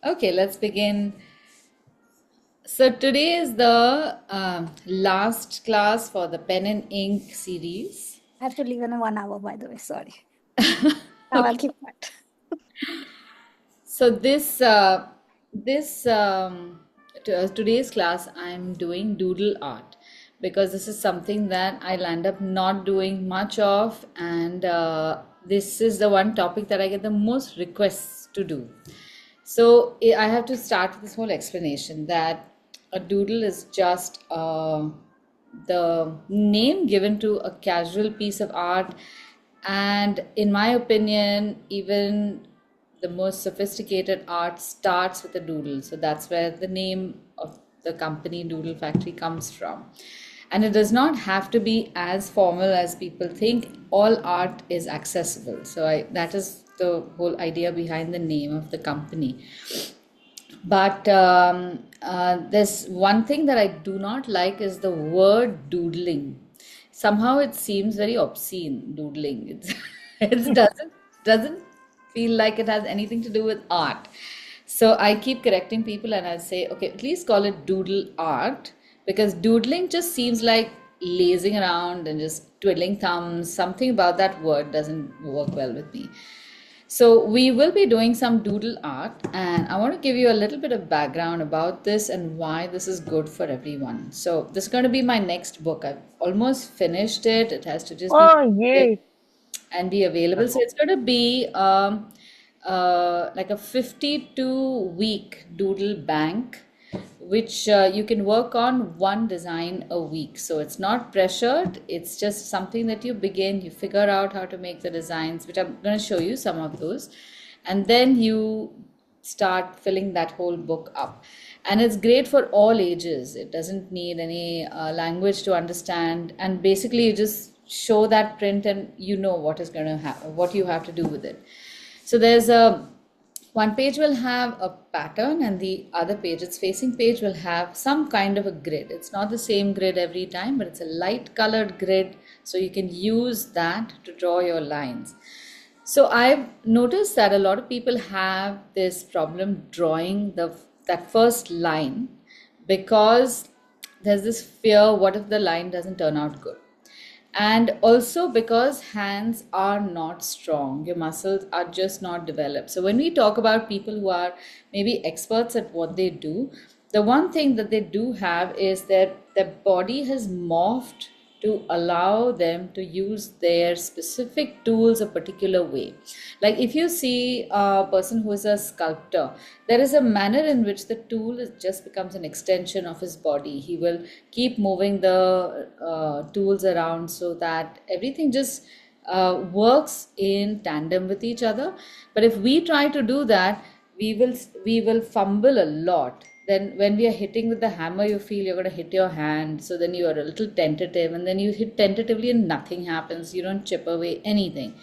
Okay, let's begin. So today is the last class for the pen and ink series. I have to leave in 1 hour, by the way. Sorry. Now I'll Okay. keep quiet. So this today's class I'm doing doodle art because this is something that I land up not doing much of, and this is the one topic that I get the most requests to do. So I have to start with this whole explanation that a doodle is just the name given to a casual piece of art, and in my opinion, even the most sophisticated art starts with a doodle. So that's where the name of the company Doodle Factory comes from. And it does not have to be as formal as people think. All art is accessible. So that is the whole idea behind the name of the company. But there's one thing that I do not like is the word doodling. Somehow it seems very obscene, doodling. It doesn't feel like it has anything to do with art. So I keep correcting people and I say, okay, at least call it doodle art, because doodling just seems like lazing around and just twiddling thumbs. Something about that word doesn't work well with me. So, we will be doing some doodle art, and I want to give you a little bit of background about this and why this is good for everyone. So, this is going to be my next book. I've almost finished it. It has to just be Oh, printed yay. and be available. So, it's going to be like a 52-week doodle bank, which you can work on one design a week. So it's not pressured, it's just something that you begin, you figure out how to make the designs, which I'm going to show you some of those, and then you start filling that whole book up. And it's great for all ages, it doesn't need any language to understand, and basically you just show that print and you know what is going to happen, what you have to do with it. So there's a one page will have a pattern, and the other page, its facing page, will have some kind of a grid. It's not the same grid every time, but it's a light colored grid, so you can use that to draw your lines. So I've noticed that a lot of people have this problem drawing the that first line, because there's this fear, what if the line doesn't turn out good? And also because hands are not strong, your muscles are just not developed. So when we talk about people who are maybe experts at what they do, the one thing that they do have is that their body has morphed to allow them to use their specific tools a particular way. Like if you see a person who is a sculptor, there is a manner in which the tool just becomes an extension of his body. He will keep moving the tools around so that everything just works in tandem with each other. But if we try to do that, we will fumble a lot. Then when we are hitting with the hammer, you feel you're going to hit your hand, so then you are a little tentative, and then you hit tentatively and nothing happens, you don't chip away anything.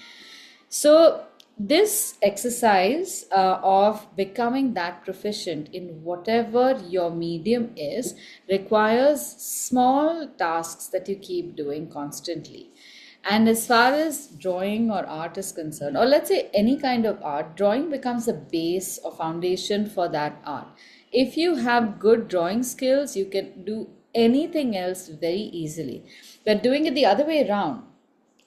So this exercise of becoming that proficient in whatever your medium is requires small tasks that you keep doing constantly. And as far as drawing or art is concerned, or let's say any kind of art, drawing becomes a base or foundation for that art. If you have good drawing skills, you can do anything else very easily. But doing it the other way around,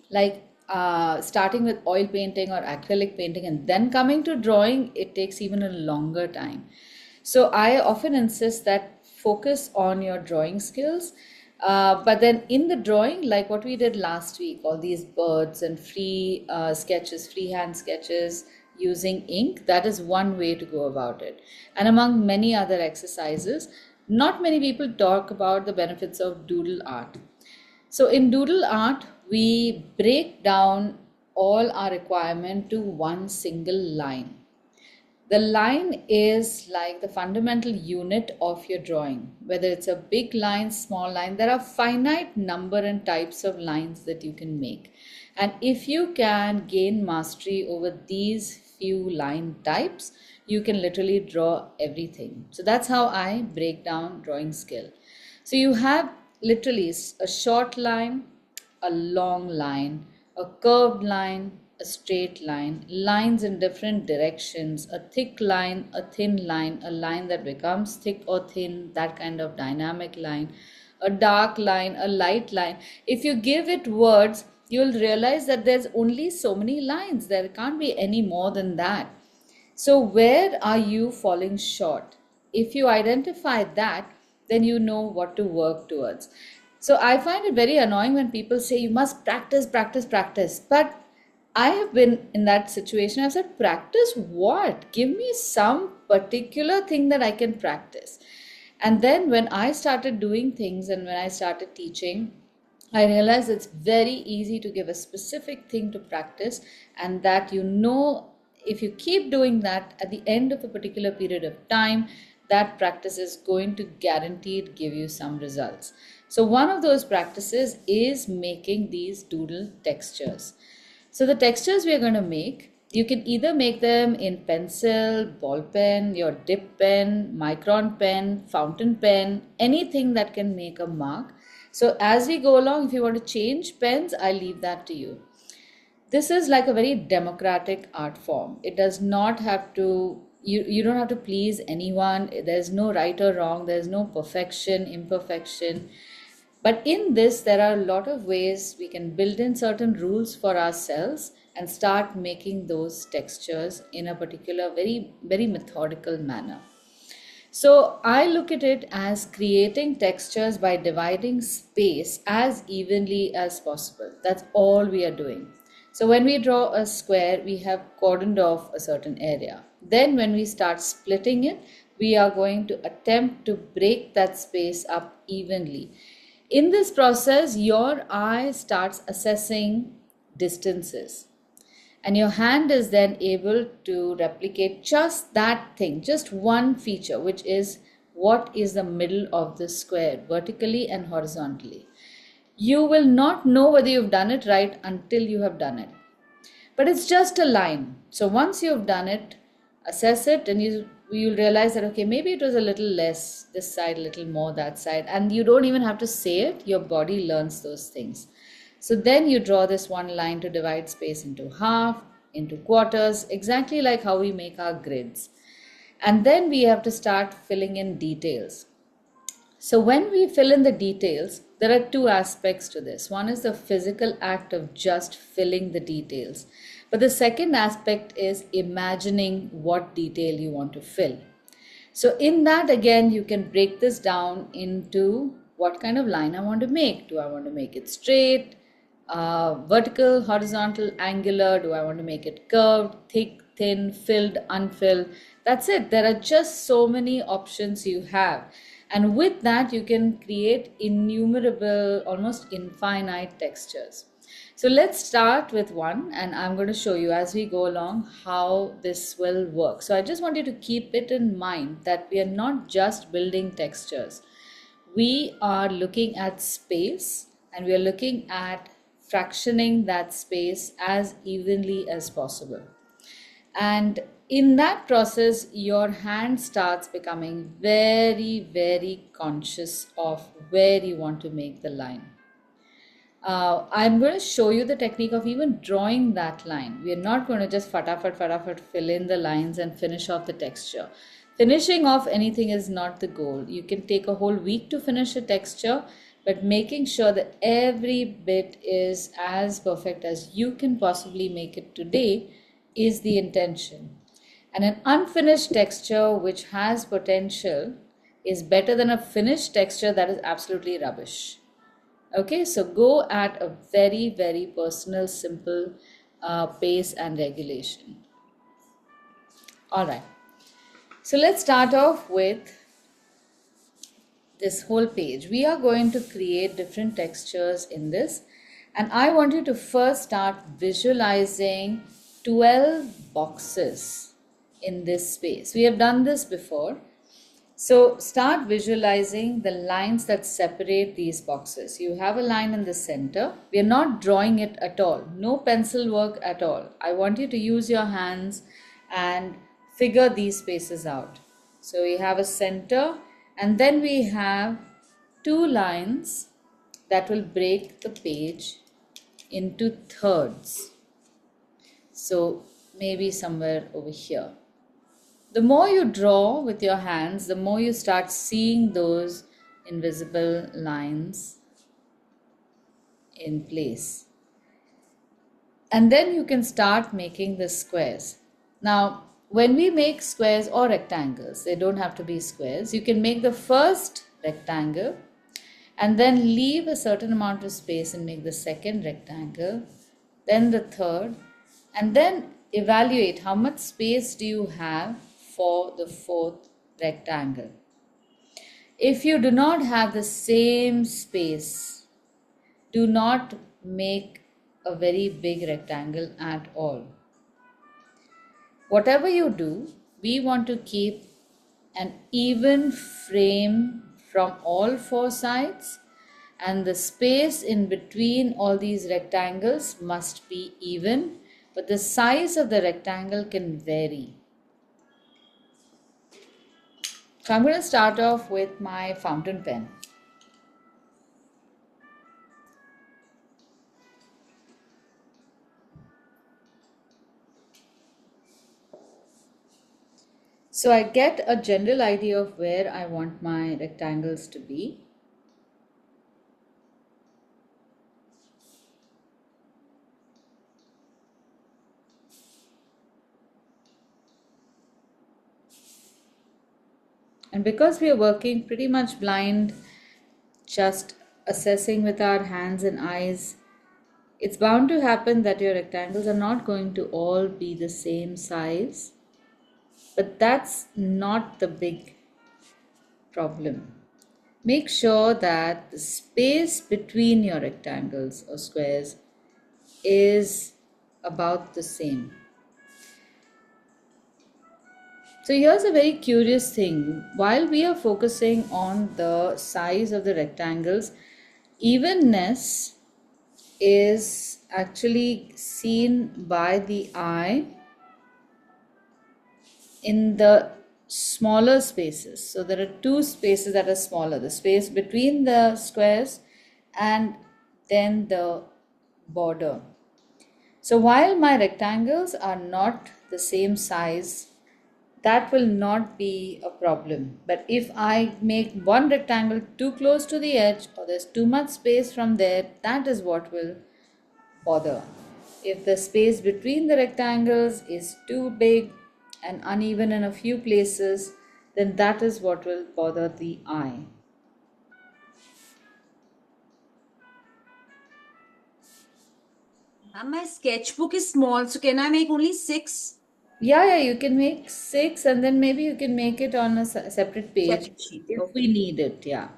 like starting with oil painting or acrylic painting and then coming to drawing, it takes even a longer time. So I often insist that focus on your drawing skills, but then in the drawing, like what we did last week, all these birds and free sketches, freehand sketches using ink, that is one way to go about it. And among many other exercises, not many people talk about the benefits of doodle art. So in doodle art, we break down all our requirement to one single line. The line is like the fundamental unit of your drawing. Whether it's a big line, small line, there are finite number and types of lines that you can make. And if you can gain mastery over these few line types, you can literally draw everything. So that's how I break down drawing skill. So you have literally a short line, a long line, a curved line, a straight line, lines in different directions, a thick line, a thin line, a line that becomes thick or thin, that kind of dynamic line, a dark line, a light line. If you give it words, you'll realize that there's only so many lines. There can't be any more than that. So, where are you falling short? If you identify that, then you know what to work towards. So, I find it very annoying when people say you must practice, practice, practice. But I have been in that situation. I've said, practice what? Give me some particular thing that I can practice. And then when I started doing things and when I started teaching, I realized it's very easy to give a specific thing to practice, and that if you keep doing that at the end of a particular period of time, that practice is going to guaranteed give you some results. So, one of those practices is making these doodle textures. So the textures we are going to make, you can either make them in pencil, ball pen, your dip pen, micron pen, fountain pen, anything that can make a mark. So as we go along, if you want to change pens, I leave that to you. This is like a very democratic art form. It does not have to, you don't have to please anyone. There's no right or wrong. There's no perfection, imperfection. But in this, there are a lot of ways we can build in certain rules for ourselves and start making those textures in a particular, very, very methodical manner. So I look at it as creating textures by dividing space as evenly as possible. That's all we are doing. So when we draw a square, we have cordoned off a certain area. Then when we start splitting it, we are going to attempt to break that space up evenly. In this process, your eye starts assessing distances, and your hand is then able to replicate just that thing, just one feature, which is what is the middle of the square, vertically and horizontally. You will not know whether you've done it right until you have done it. But it's just a line. So once you've done it, assess it, and you'll realize that, okay, maybe it was a little less this side, a little more that side, and you don't even have to say it. Your body learns those things. So then you draw this one line to divide space into half, into quarters, exactly like how we make our grids. And then we have to start filling in details. So when we fill in the details, there are two aspects to this. One is the physical act of just filling the details. But the second aspect is imagining what detail you want to fill. So in that, again, you can break this down into what kind of line I want to make. Do I want to make it straight, vertical, horizontal, angular? Do I want to make it curved, thick, thin, filled, unfilled? That's it. There are just so many options you have. And with that, you can create innumerable, almost infinite textures. So let's start with one, and I'm going to show you as we go along how this will work. So I just want you to keep it in mind that we are not just building textures. We are looking at space, and we are looking at fractioning that space as evenly as possible. And in that process, your hand starts becoming very, very conscious of where you want to make the line. I'm going to show you the technique of even drawing that line. We are not going to just fatafat fill in the lines and finish off the texture. Finishing off anything is not the goal. You can take a whole week to finish a texture, but making sure that every bit is as perfect as you can possibly make it today is the intention. And an unfinished texture which has potential is better than a finished texture that is absolutely rubbish. Okay, so go at a very, very personal, simple pace and regulation. All right, so let's start off with this whole page. We are going to create different textures in this, and I want you to first start visualizing 12 boxes in this space. We have done this before. So start visualizing the lines that separate these boxes. You have a line in the center. We are not drawing it at all. No pencil work at all. I want you to use your hands and figure these spaces out. So we have a center, and then we have two lines that will break the page into thirds. So maybe somewhere over here. The more you draw with your hands, the more you start seeing those invisible lines in place. And then you can start making the squares. Now, when we make squares or rectangles, they don't have to be squares, you can make the first rectangle and then leave a certain amount of space and make the second rectangle, then the third, and then evaluate how much space do you have for the fourth rectangle. If you do not have the same space, do not make a very big rectangle at all. Whatever you do, we want to keep an even frame from all four sides, and the space in between all these rectangles must be even, but the size of the rectangle can vary. So I'm going to start off with my fountain pen. So I get a general idea of where I want my rectangles to be. And because we are working pretty much blind, just assessing with our hands and eyes, it's bound to happen that your rectangles are not going to all be the same size. But that's not the big problem. Make sure that the space between your rectangles or squares is about the same. So here's a very curious thing. While we are focusing on the size of the rectangles, evenness is actually seen by the eye in the smaller spaces. So there are two spaces that are smaller, the space between the squares and then the border. So while my rectangles are not the same size, that will not be a problem. But if I make one rectangle too close to the edge or there's too much space from there, that is what will bother. If the space between the rectangles is too big and uneven in a few places, then that is what will bother the eye. My sketchbook is small, so can I make only 6 Yeah, you can make 6 and then maybe you can make it on a separate page separate sheet? if we Okay. need it. Yeah.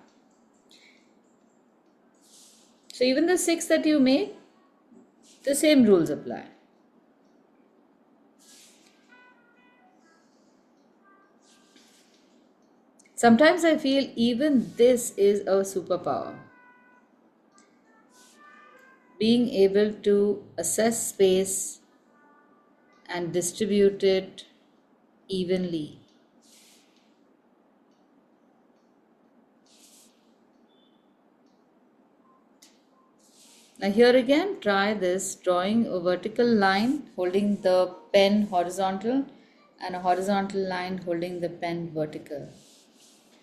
So even the 6 that you make, the same rules apply. Sometimes I feel even this is a superpower. Being able to assess space and distribute it evenly. Now here again, try this drawing a vertical line holding the pen horizontal and a horizontal line holding the pen vertical.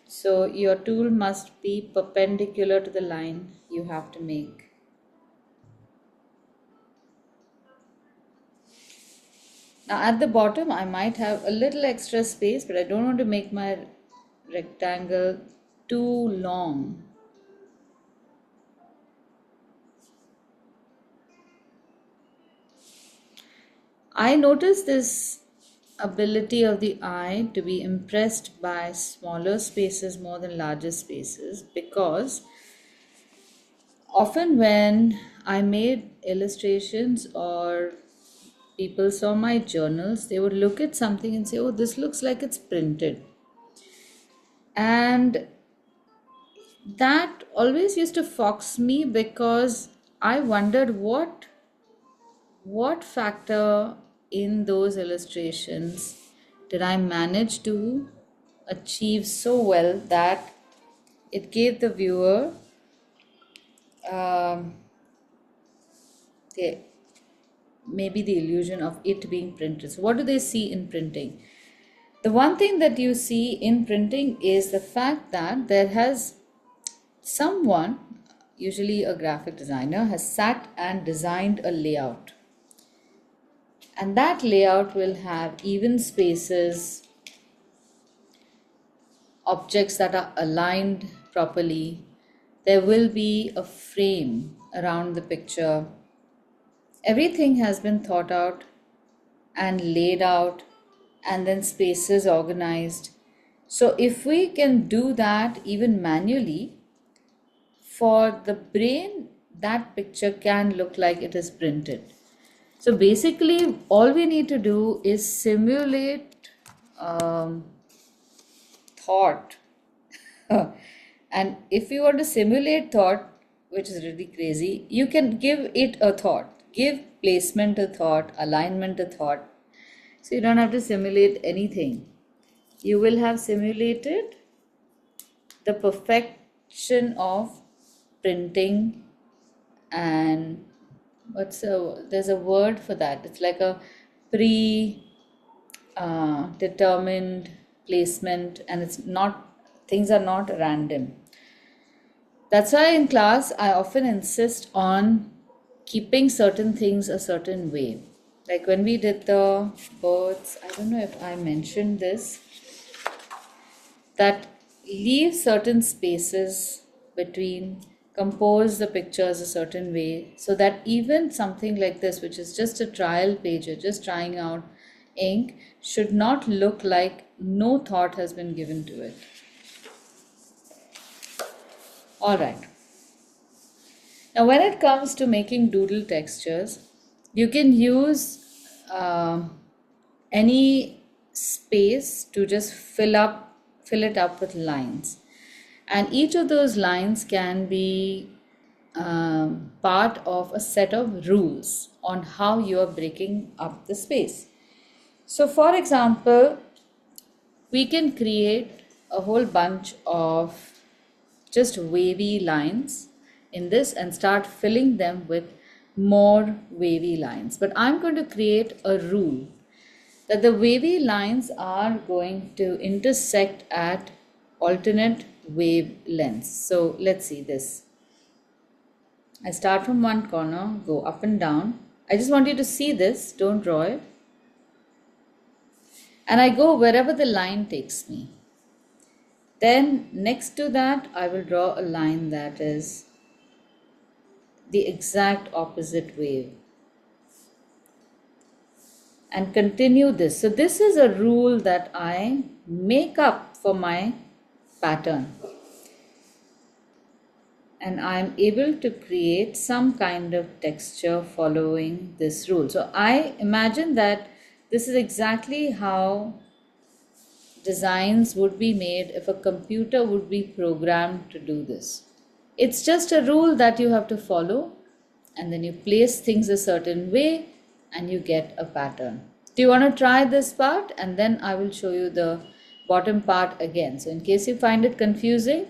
So your tool must be perpendicular to the line you have to make. Now at the bottom I might have a little extra space, but I don't want to make my rectangle too long. I notice this ability of the eye to be impressed by smaller spaces more than larger spaces because often when I made illustrations or people saw my journals, they would look at something and say, "Oh, this looks like it's printed." And that always used to fox me because I wondered what factor in those illustrations did I manage to achieve so well that it gave the viewer um, the maybe the illusion of it being printed. So what do they see in printing? The one thing that you see in printing is the fact that there has someone, usually a graphic designer, has sat and designed a layout. And that layout will have even spaces, objects that are aligned properly. There will be a frame around the picture. Everything has been thought out and laid out, and then spaces organized. So, if we can do that even manually, for the brain, that picture can look like it is printed. So, basically, all we need to do is simulate thought. And if you want to simulate thought, which is really crazy, you can give it a thought, give placement a thought, alignment a thought. So you don't have to simulate anything. You will have simulated the perfection of printing, and there's a word for that. It's like a pre determined placement, and it's not, things are not random. That's why in class I often insist on keeping certain things a certain way. Like when we did the birds, I don't know if I mentioned this, that leave certain spaces between, compose the pictures a certain way, so that even something like this, which is just a trial page, you're just trying out ink, should not look like no thought has been given to it. All right. Now, when it comes to making doodle textures, you can use any space to just fill it up with lines, and each of those lines can be part of a set of rules on how you are breaking up the space. So, for example, we can create a whole bunch of just wavy lines in this and start filling them with more wavy lines. But I'm going to create a rule that the wavy lines are going to intersect at alternate wavelengths. So let's see this. I start from one corner, go up and down. I just want you to see this, don't draw it. And I go wherever the line takes me. Then next to that, I will draw a line that is the exact opposite wave. And continue this. So this is a rule that I make up for my pattern. And I'm able to create some kind of texture following this rule. So I imagine that this is exactly how designs would be made if a computer would be programmed to do this. It's just a rule that you have to follow, and then you place things a certain way and you get a pattern. Do you want to try this part? And then I will show you the bottom part again. So in case you find it confusing,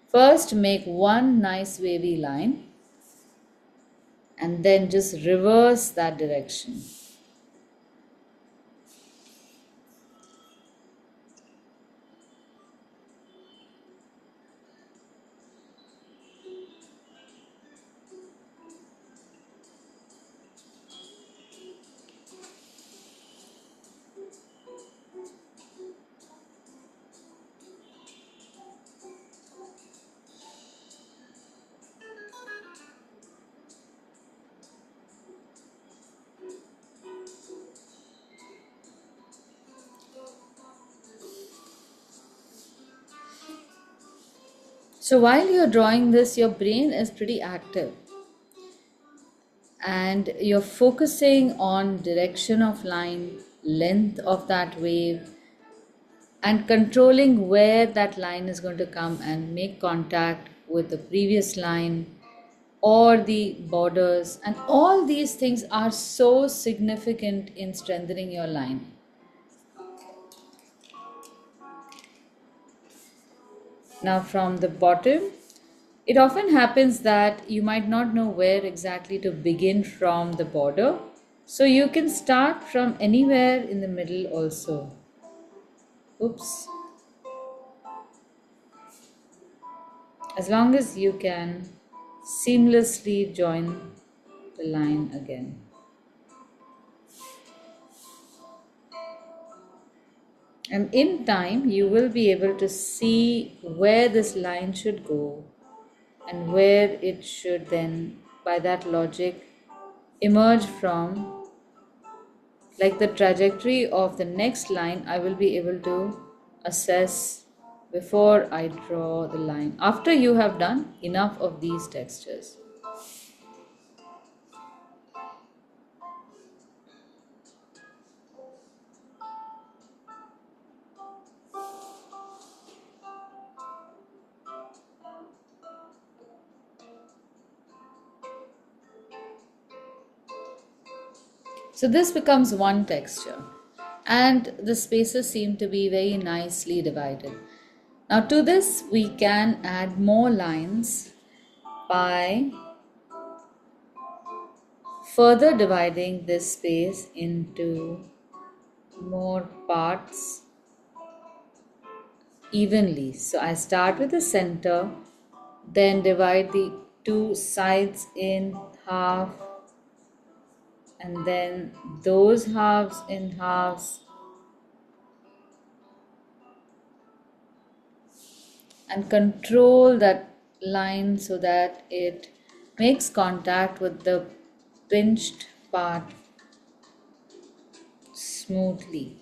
first make one nice wavy line and then just reverse that direction. So while you're drawing this, your brain is pretty active and you're focusing on direction of line, length of that wave, and controlling where that line is going to come and make contact with the previous line or the borders. And all these things are so significant in strengthening your line. Now from the bottom, it often happens that you might not know where exactly to begin from the border. So you can start from anywhere in the middle also. Oops. As long as you can seamlessly join the line again. And in time, you will be able to see where this line should go and where it should then, by that logic, emerge from. Like the trajectory of the next line, I will be able to assess before I draw the line. After you have done enough of these textures. So this becomes one texture, and the spaces seem to be very nicely divided. Now to this we can add more lines by further dividing this space into more parts evenly. So I start with the center, then divide the two sides in half, and then those halves in halves, and control that line so that it makes contact with the pinched part smoothly.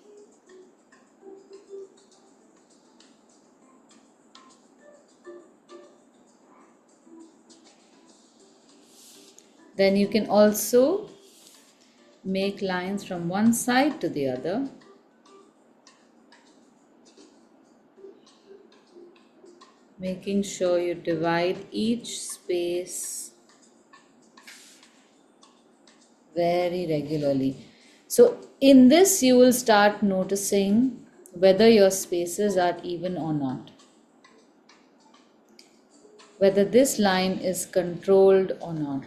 Then you can also make lines from one side to the other, making sure you divide each space very regularly. So in this you will start noticing whether your spaces are even or not, whether this line is controlled or not.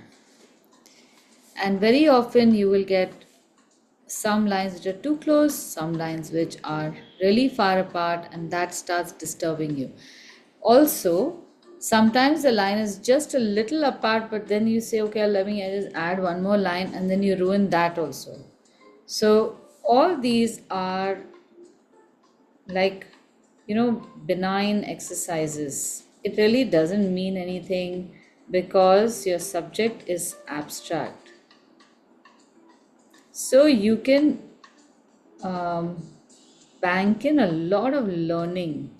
And very often you will get some lines which are too close, some lines which are really far apart, and that starts disturbing you. Also, sometimes the line is just a little apart, but then you say, okay, let me just add one more line, and then you ruin that also. So all these are like, benign exercises. It really doesn't mean anything because your subject is abstract. So you can um, bank in a lot of learning,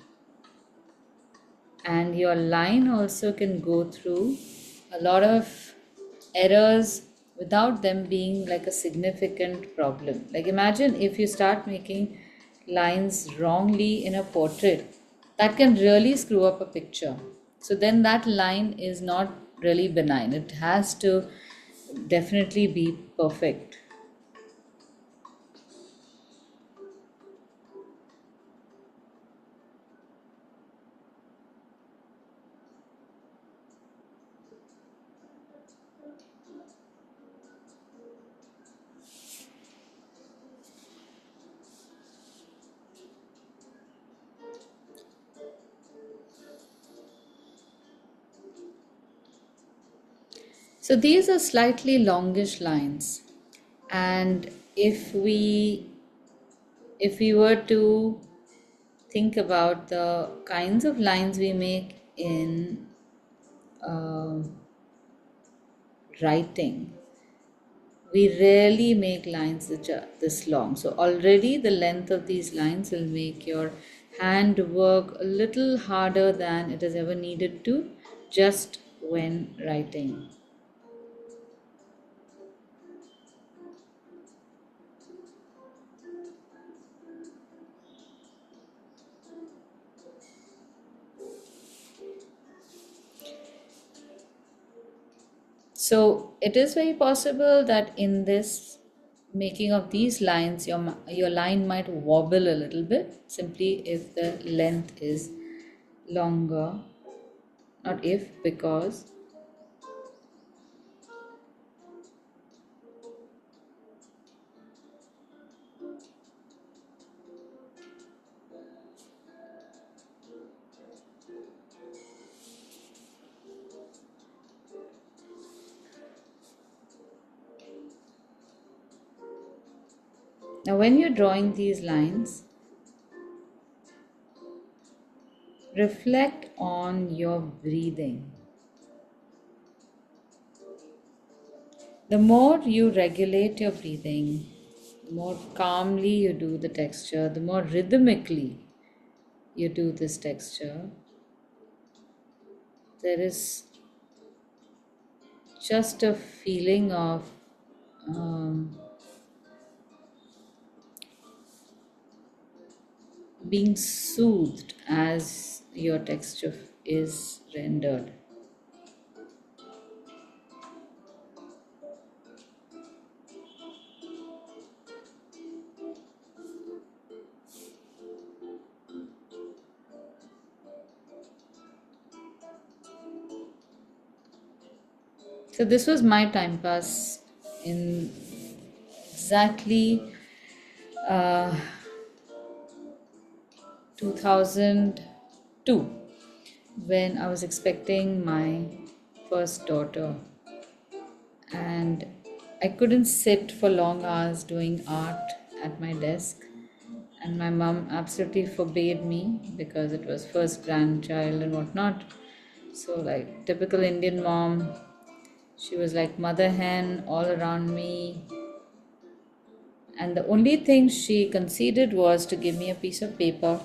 and your line also can go through a lot of errors without them being like a significant problem. Like imagine if you start making lines wrongly in a portrait, that can really screw up a picture. So then that line is not really benign, it has to definitely be perfect. So these are slightly longish lines, and if we were to think about the kinds of lines we make in um writing, we rarely make lines which are this long. So already the length of these lines will make your hand work a little harder than it is ever needed to just when writing. So it is very possible that in this making of these lines, your line might wobble a little bit simply if the length is longer. Not if, because. Now, when you're drawing these lines, reflect on your breathing. The more you regulate your breathing, the more calmly you do the texture, the more rhythmically you do this texture, there is just a feeling of um, being soothed as your texture is rendered. So, this was my time pass in exactly uh, 2002 when I was expecting my first daughter, and I couldn't sit for long hours doing art at my desk, and my mom absolutely forbade me because it was first grandchild and whatnot. So, like typical Indian mom, she was like mother hen all around me, and the only thing she conceded was to give me a piece of paper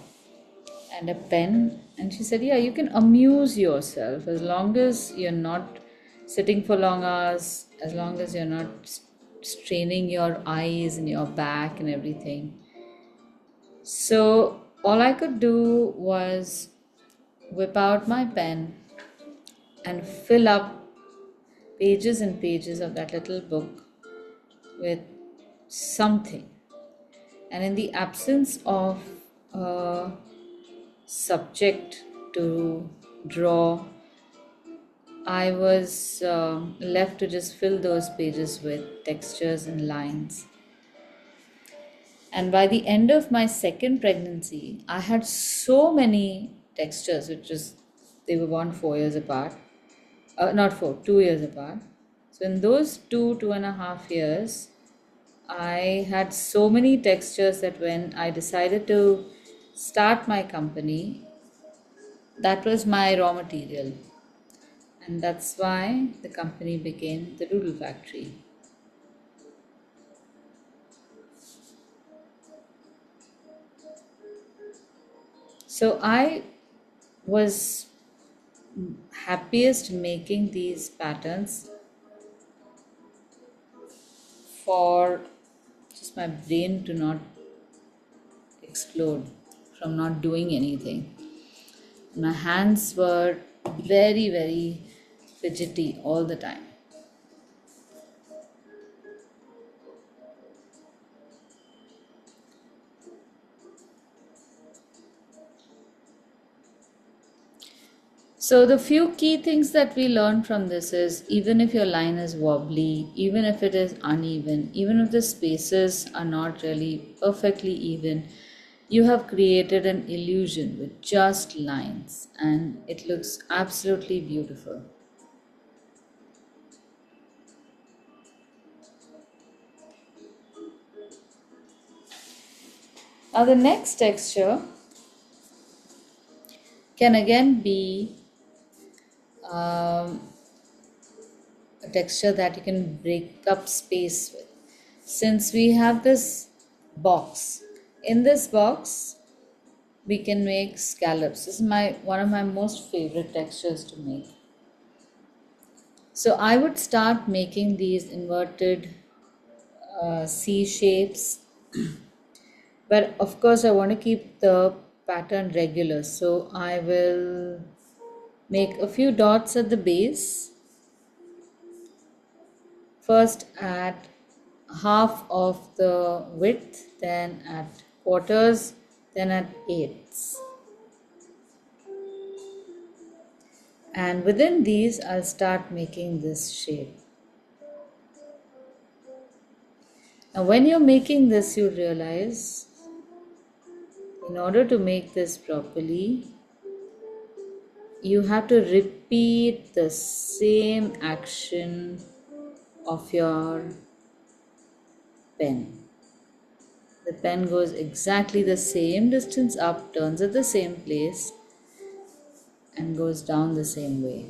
and a pen. And she said, yeah, you can amuse yourself as long as you're not sitting for long hours, as long as you're not straining your eyes and your back and everything. So all I could do was whip out my pen and fill up pages and pages of that little book with something. And in the absence of a subject to draw, I was left to just fill those pages with textures and lines. And by the end of my second pregnancy, I had so many textures, which is, they were born 4 years apart. Not four, 2 years apart. So in those 2.5 years, I had so many textures that when I decided to start my company, that was my raw material. And that's why the company became the Doodle Factory. So I was happiest making these patterns for just my brain to not explode from not doing anything. My hands were very, very fidgety all the time. So, the few key things that we learn from this is even if your line is wobbly, even if it is uneven, even if the spaces are not really perfectly even, you have created an illusion with just lines and it looks absolutely beautiful. Now, the next texture can again be um, a texture that you can break up space with. Since we have this box, in this box we can make scallops. This is my one of my most favorite textures to make. So I would start making these inverted C shapes, but of course I want to keep the pattern regular. So I will make a few dots at the base. First at half of the width, then at quarters, then at eighths. And within these, I'll start making this shape. Now, when you're making this, you realize in order to make this properly, you have to repeat the same action of your pen. The pen goes exactly the same distance up, turns at the same place, and goes down the same way.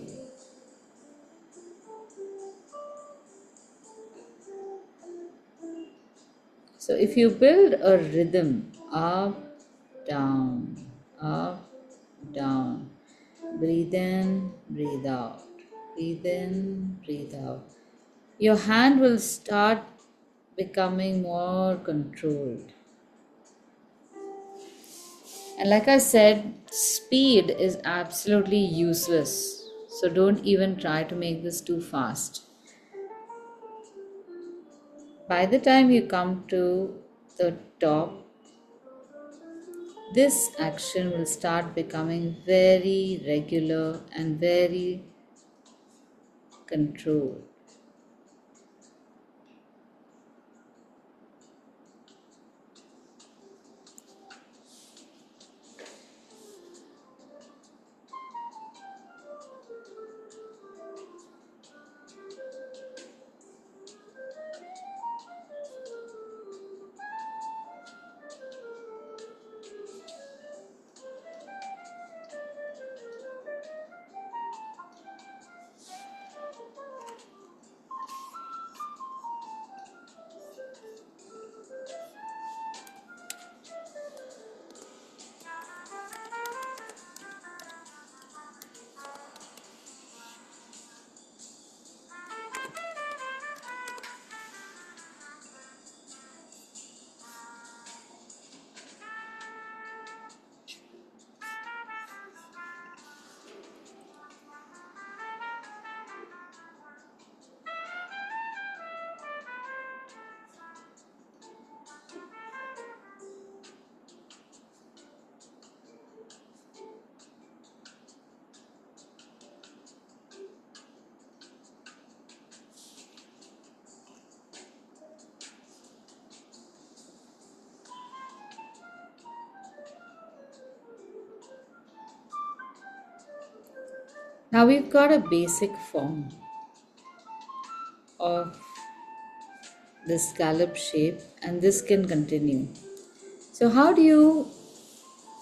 So if you build a rhythm up, down, breathe in, breathe out, breathe in, breathe out, your hand will start becoming more controlled. And like I said, speed is absolutely useless. So don't even try to make this too fast. By the time you come to the top, this action will start becoming very regular and very controlled. Now we've got a basic form of the scallop shape, and this can continue. So, how do you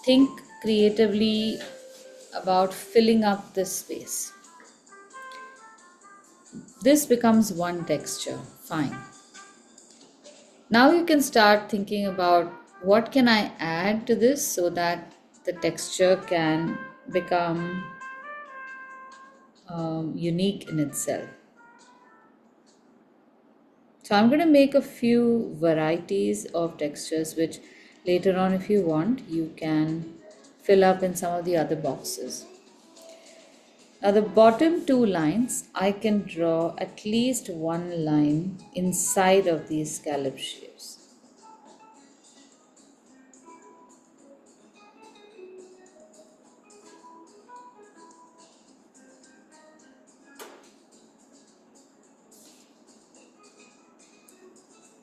think creatively about filling up this space? This becomes one texture. Fine. Now you can start thinking about what can I add to this so that the texture can become unique in itself. So I'm going to make a few varieties of textures which later on, if you want, you can fill up in some of the other boxes. Now the bottom two lines, I can draw at least one line inside of these scallop shapes.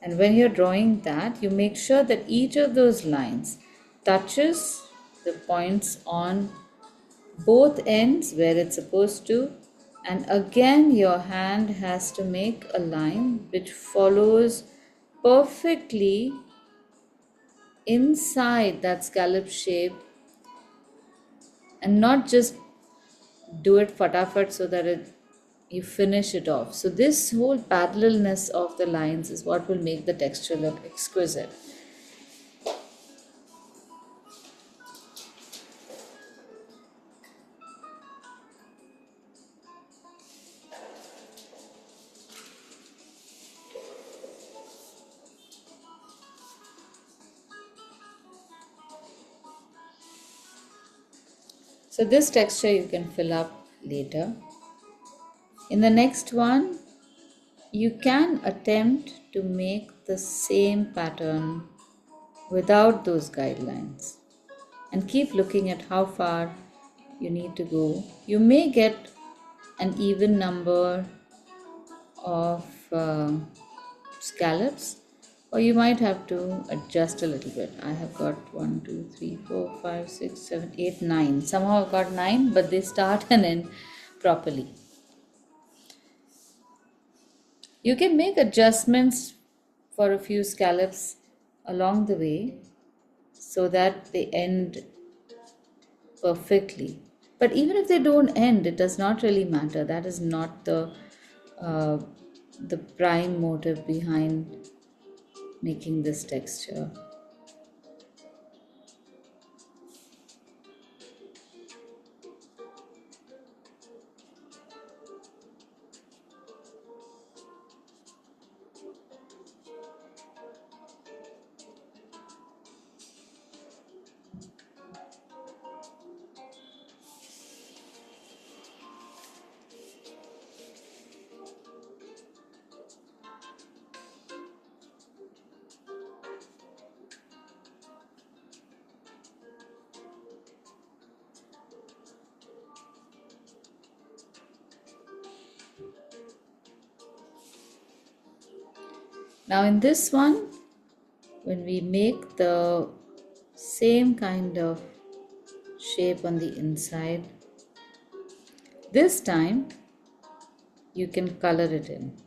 And when you're drawing that, you make sure that each of those lines touches the points on both ends where it's supposed to, and again your hand has to make a line which follows perfectly inside that scallop shape, and not just do it fatafat so that you finish it off. So this whole parallelness of the lines is what will make the texture look exquisite. So this texture you can fill up later. In the next one, you can attempt to make the same pattern without those guidelines and keep looking at how far you need to go. You may get an even number of scallops, or you might have to adjust a little bit. I have got 1, 2, 3, 4, 5, 6, 7, 8, 9. Somehow I've got 9, but they start and end properly. You can make adjustments for a few scallops along the way so that they end perfectly. But even if they don't end, it does not really matter. That is not uh, the prime motive behind making this texture. Now, in this one, when we make the same kind of shape on the inside, this time you can color it in.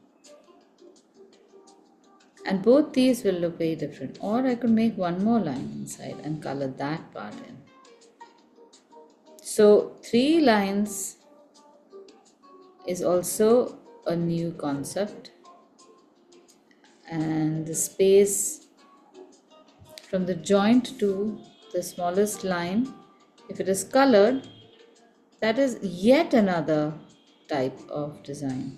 And both these will look very different. Or I could make one more line inside and color that part in. So, three lines is also a new concept, and the space from the joint to the smallest line, if it is colored, that is yet another type of design.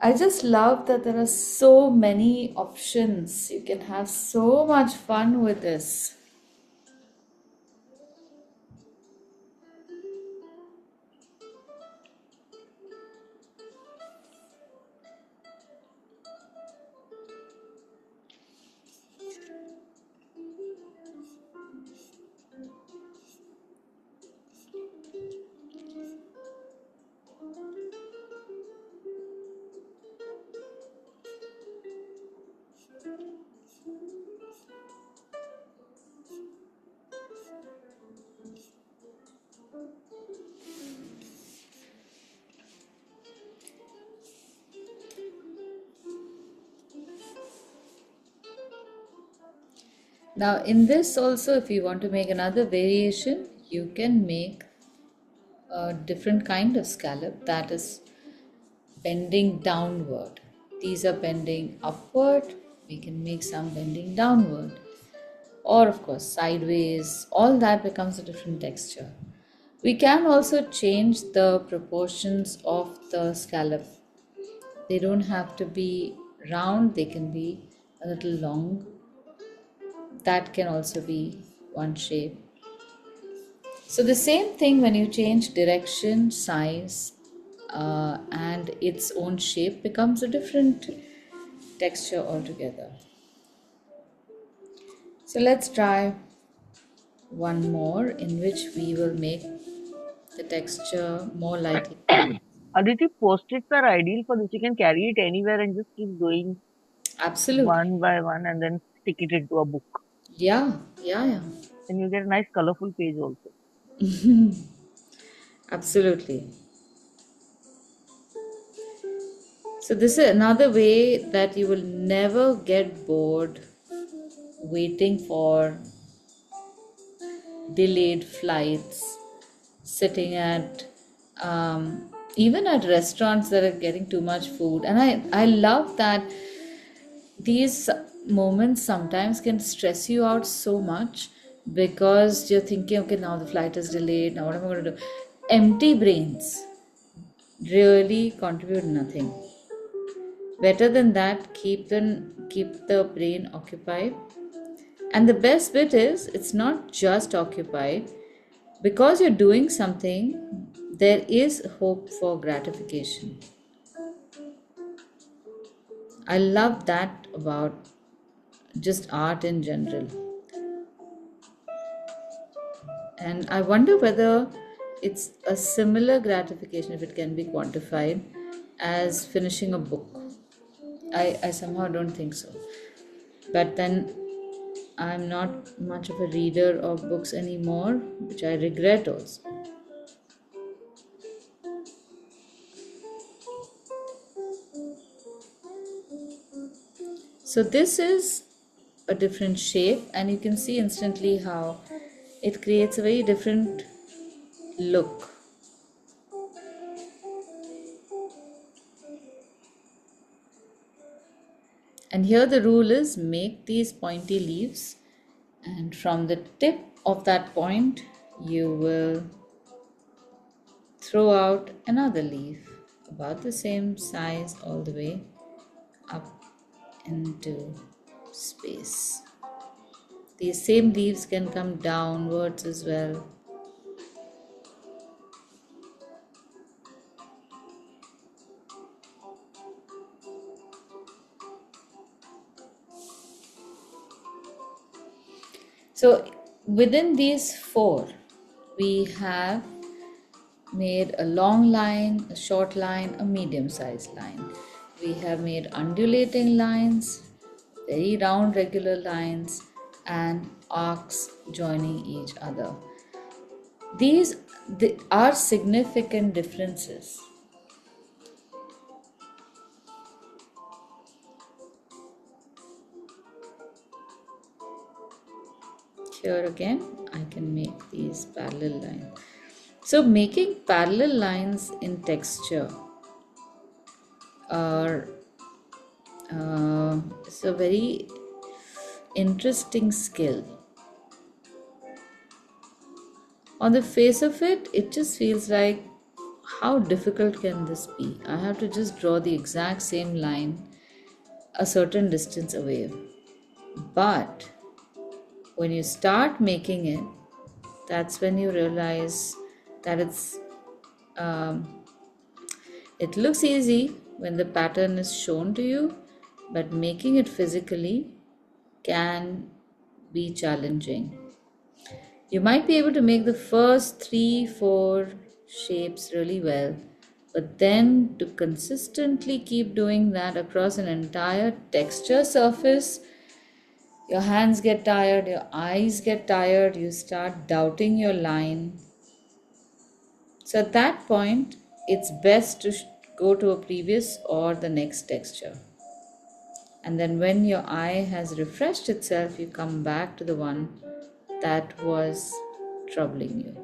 I just love that there are so many options. You can have so much fun with this. Now, in this also, if you want to make another variation, you can make a different kind of scallop that is bending downward. These are bending upward. We can make some bending downward. Or, of course, sideways. All that becomes a different texture. We can also change the proportions of the scallop. They don't have to be round, they can be a little long. That can also be one shape. So, the same thing when you change direction, size, and its own shape becomes a different texture altogether. So, let's try one more in which we will make the texture more likely. Aditi, post-its are ideal for this. You can carry it anywhere and just keep going Absolutely. one by one and then stick it into a book. Yeah, yeah, yeah. And you get a nice colorful page also. Absolutely. So, this is another way that you will never get bored waiting for delayed flights, sitting at even at restaurants that are getting too much food. And I love that these moments sometimes can stress you out so much because you're thinking, okay, now the flight is delayed, now what am I going to do? Empty brains really contribute nothing. Better than that, keep the brain occupied. And the best bit is it's not just occupied. Because you're doing something, there is hope for gratification. I love that about just art in general. And I wonder whether it's a similar gratification, if it can be quantified, as finishing a book. I somehow don't think so. But then I'm not much of a reader of books anymore, which I regret also. So this is a different shape, and you can see instantly how it creates a very different look. And here the rule is make these pointy leaves, and from the tip of that point you will throw out another leaf about the same size all the way up into space. These same leaves can come downwards as well. So within these four, we have made a long line, a short line, a medium sized line. We have made undulating lines, very round regular lines, and arcs joining each other. These are significant differences. Here again, I can make these parallel lines. So making parallel lines in texture are it's a very interesting skill. On the face of it, it just feels like, how difficult can this be? I have to just draw the exact same line a certain distance away. But when you start making it, that's when you realize that um, it looks easy when the pattern is shown to you, but making it physically can be challenging. You might be able to make the first 3, 4 shapes really well, but then to consistently keep doing that across an entire texture surface, your hands get tired, your eyes get tired, you start doubting your line. So at that point, it's best to go to a previous or the next texture. And then when your eye has refreshed itself, you come back to the one that was troubling you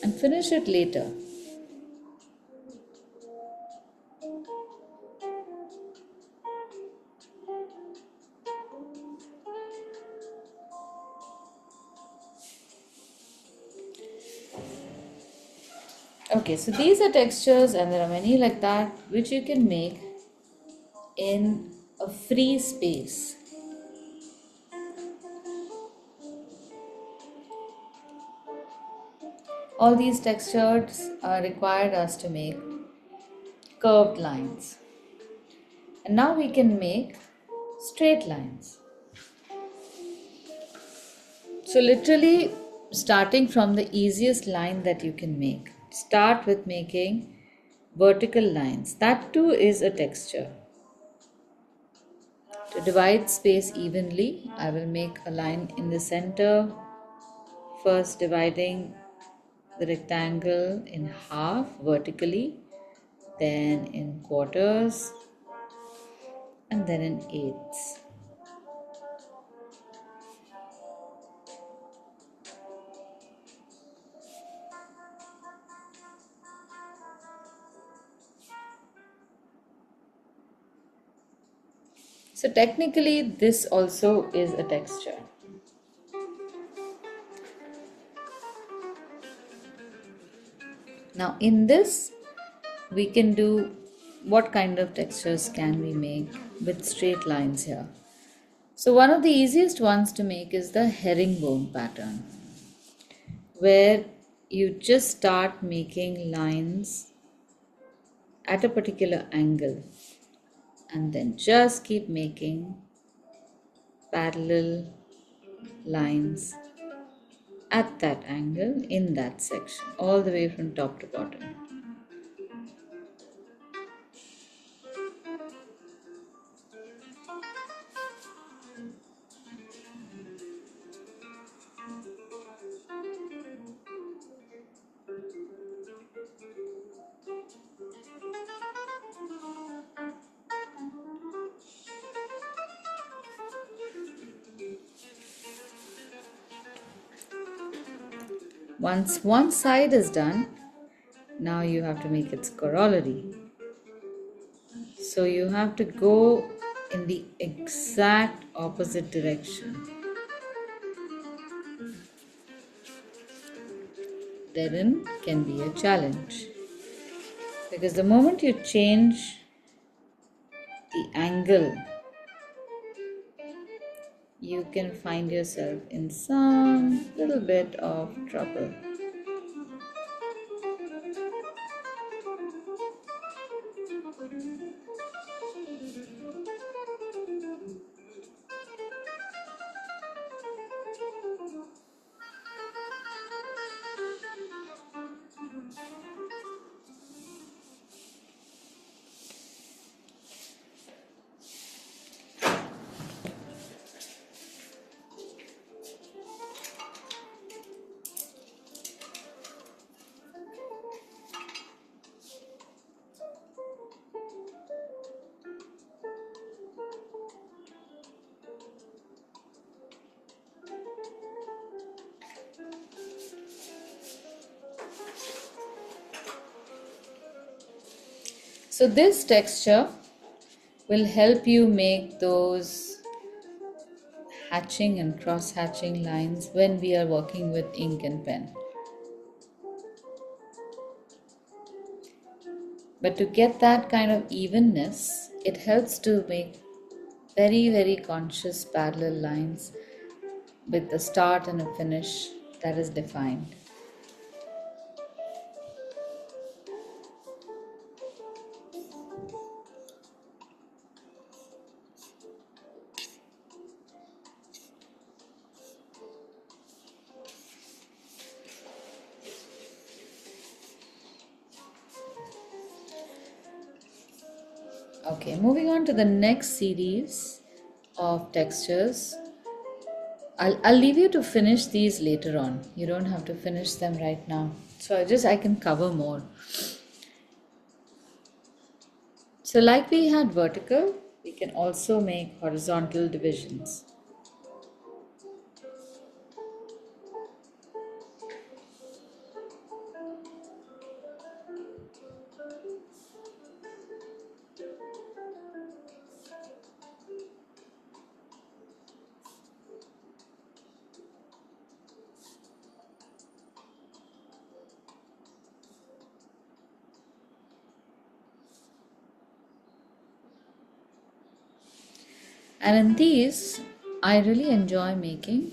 and finish it later. Okay, so these are textures, and there are many like that which you can make in a free space. All these textures required us to make curved lines. And now we can make straight lines. So literally starting from the easiest line that you can make. Start with making vertical lines. That too is a texture. To divide space evenly, I will make a line in the center, first dividing the rectangle in half vertically, then in quarters, and then in eighths. So technically this also is a texture. Now in this we can do, what kind of textures can we make with straight lines here? So one of the easiest ones to make is the herringbone pattern, where you just start making lines at a particular angle and then just keep making parallel lines at that angle in that section, all the way from top to bottom. Once one side is done, now you have to make its corollary. So you have to go in the exact opposite direction. Therein can be a challenge. Because the moment you change the angle, you can find yourself in some little bit of trouble. So this texture will help you make those hatching and cross hatching lines when we are working with ink and pen. But to get that kind of evenness, it helps to make very conscious parallel lines with a start and a finish that is defined. Okay, moving on to the next series of textures. I'll leave you to finish these later on. You don't have to finish them right now. So I can cover more. So like we had vertical, we can also make horizontal divisions. And in these, I really enjoy making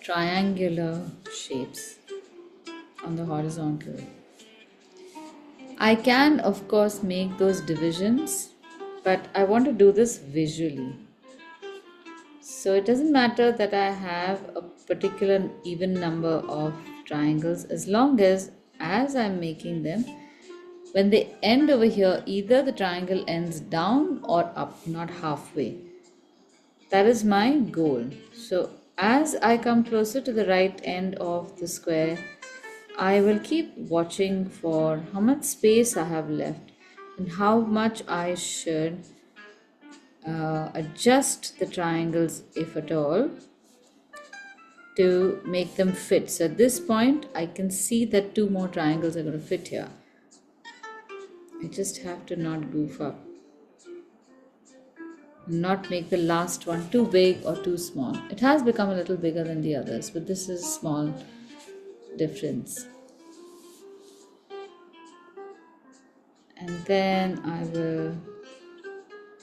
triangular shapes on the horizontal. I can, of course, make those divisions, but I want to do this visually. So it doesn't matter that I have a particular even number of triangles as long as I'm making them, when they end over here, either the triangle ends down or up, not halfway. That is my goal. So as I come closer to the right end of the square, I will keep watching for how much space I have left and how much I should adjust the triangles, if at all, to make them fit. So at this point, I can see that two more triangles are going to fit here. I just have to not goof up, not make the last one too big or too small. It has become a little bigger than the others, but this is small difference. And then I will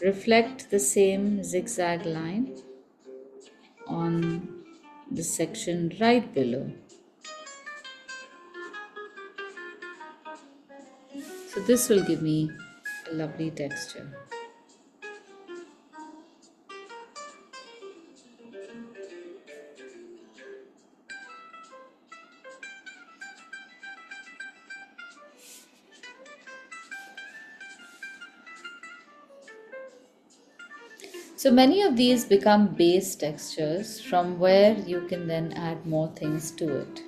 reflect the same zigzag line on the section right below. So this will give me a lovely texture. So many of these become base textures from where you can then add more things to it.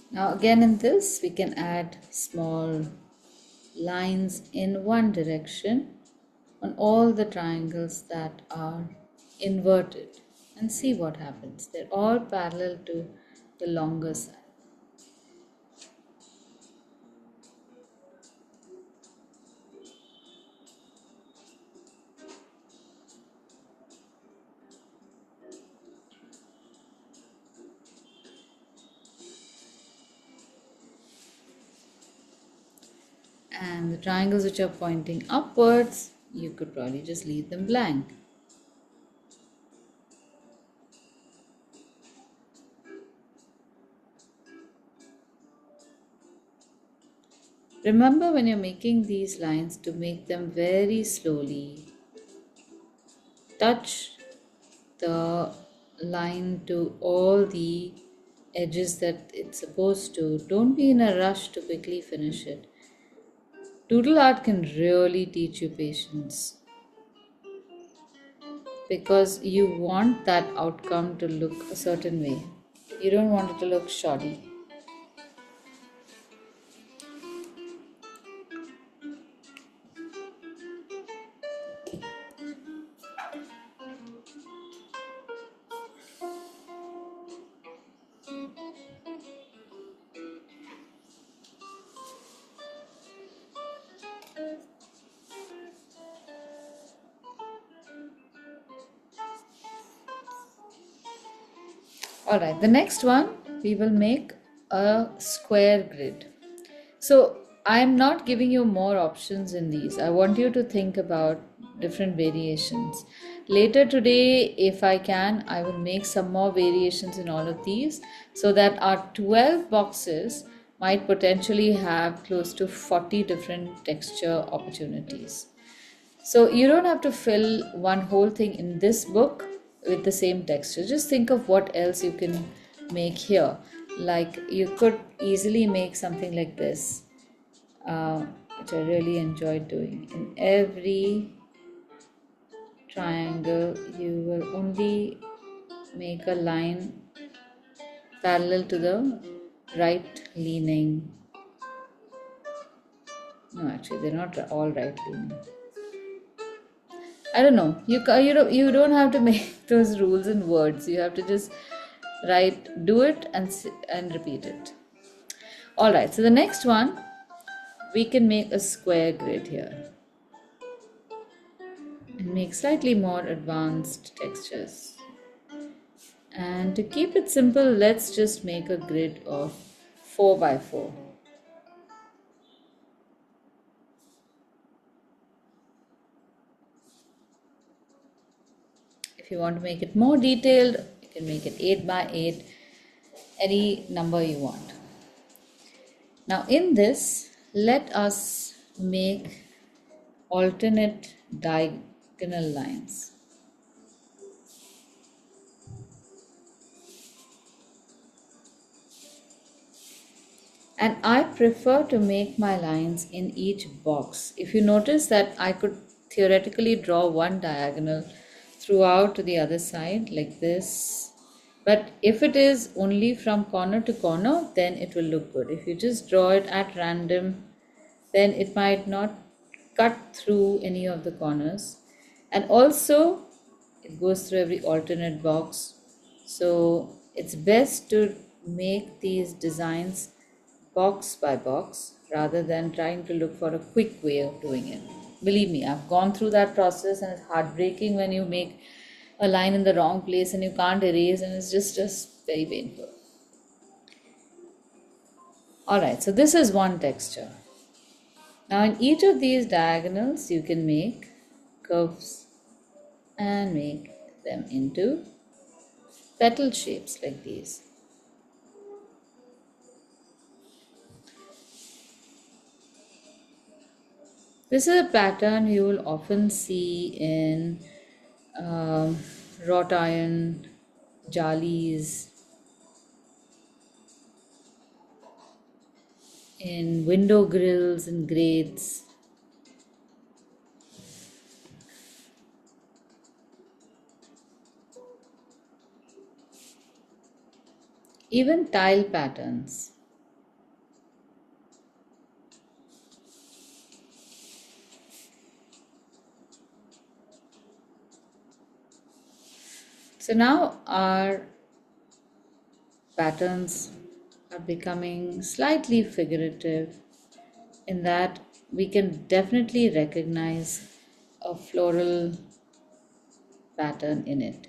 Now again in this we can add small lines in one direction on all the triangles that are inverted and see what happens. They're all parallel to the longer side. And the triangles which are pointing upwards, you could probably just leave them blank. Remember when you're making these lines to make them very slowly. Touch the line to all the edges that it's supposed to. Don't be in a rush to quickly finish it. Doodle art can really teach you patience because you want that outcome to look a certain way. You don't want it to look shoddy. Alright, the next one we will make a square grid. So I am not giving you more options in these. I want you to think about different variations. Later today, if I can, I will make some more variations in all of these so that our 12 boxes might potentially have close to 40 different texture opportunities. So you don't have to fill one whole thing in this book with the same texture. Just think of what else you can make here. Like you could easily make something like this, which I really enjoyed doing. In every triangle, you will only make a line parallel to the right leaning. No, actually, they're not all right leaning. I don't know. You don't have to make those rules in words. You have to just do it and repeat it. All right. So the next one, we can make a square grid here and make slightly more advanced textures. And to keep it simple, let's just make a grid of 4 by 4. If you want to make it more detailed, you can make it 8 by 8, any number you want. Now in this, let us make alternate diagonal lines. And I prefer to make my lines in each box. If you notice that I could theoretically draw one diagonal throughout to the other side like this. But if it is only from corner to corner, then it will look good. If you just draw it at random, then it might not cut through any of the corners. And also, it goes through every alternate box. So it's best to make these designs box by box rather than trying to look for a quick way of doing it. Believe me, I've gone through that process and it's heartbreaking when you make a line in the wrong place and you can't erase, and it's just very painful. All right, so this is one texture. Now in each of these diagonals you can make curves and make them into petal shapes like these. This is a pattern you will often see in um, wrought iron jalis, in window grills and grates. Even tile patterns. So now our patterns are becoming slightly figurative in that we can definitely recognize a floral pattern in it.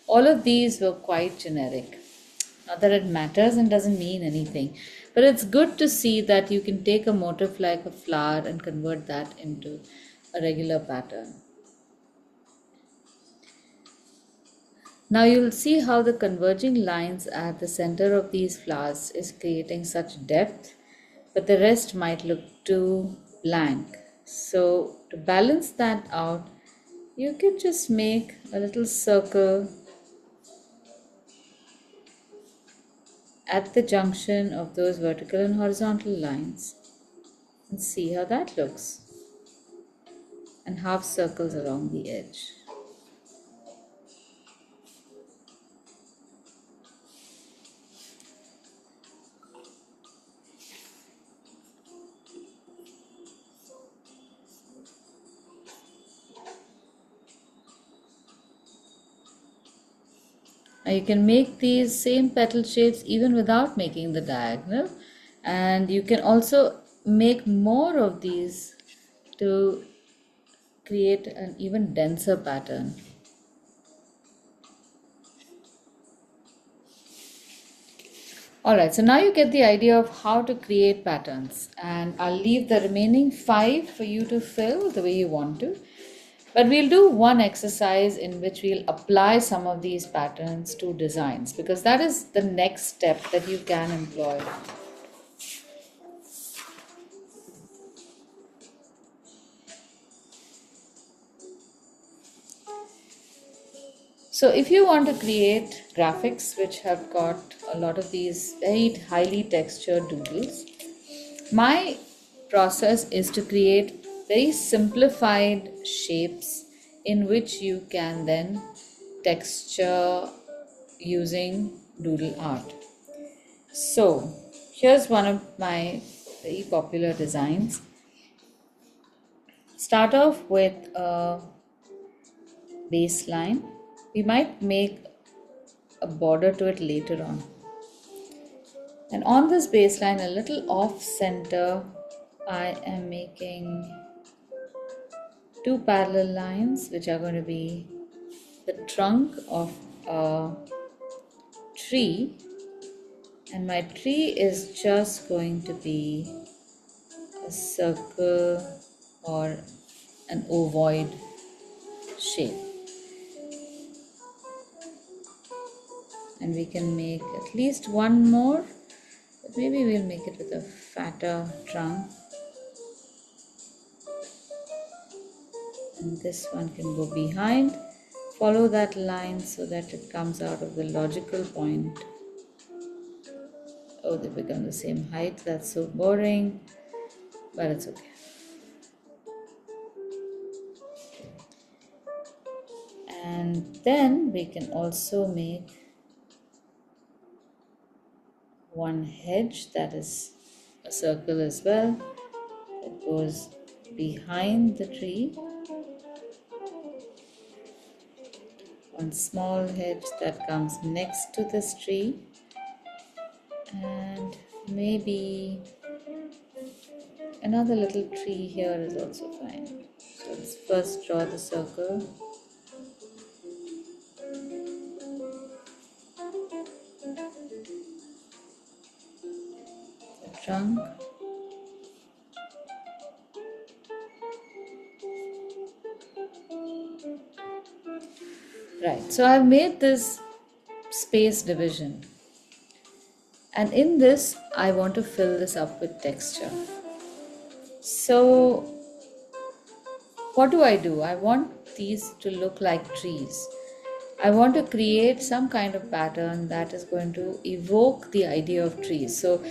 All of these were quite generic. Not that it matters and doesn't mean anything, but it's good to see that you can take a motif like a flower and convert that into a regular pattern. Now you'll see how the converging lines at the center of these flowers is creating such depth, but the rest might look too blank. So to balance that out, you could just make a little circle at the junction of those vertical and horizontal lines and see how that looks, and half circles along the edge. Now you can make these same petal shapes even without making the diagonal, and you can also make more of these to create an even denser pattern. Alright, so now you get the idea of how to create patterns, and I'll leave the remaining 5 for you to fill the way you want to. But we'll do one exercise in which we'll apply some of these patterns to designs, because that is the next step that you can employ. So if you want to create graphics which have got a lot of these very highly textured doodles, my process is to create very simplified shapes in which you can then texture using doodle art. So here's one of my very popular designs. Start off with a baseline. We might make a border to it later on. And on this baseline, a little off center, I am making 2 parallel lines which are going to be the trunk of a tree, and my tree is just going to be a circle or an ovoid shape. And we can make at least one more, but maybe we'll make it with a fatter trunk. And this one can go behind. Follow that line so that it comes out of the logical point. Oh, they become the same height. That's so boring, but it's okay. And then we can also make one hedge that is a circle as well. It goes behind the tree. One small hedge that comes next to this tree, and maybe another little tree here is also fine. So let's first draw the circle. trunk. Right, so I've made this space division, and in this I want to fill this up with texture. So what do? I want these to look like trees. I want to create some kind of pattern that is going to evoke the idea of trees. So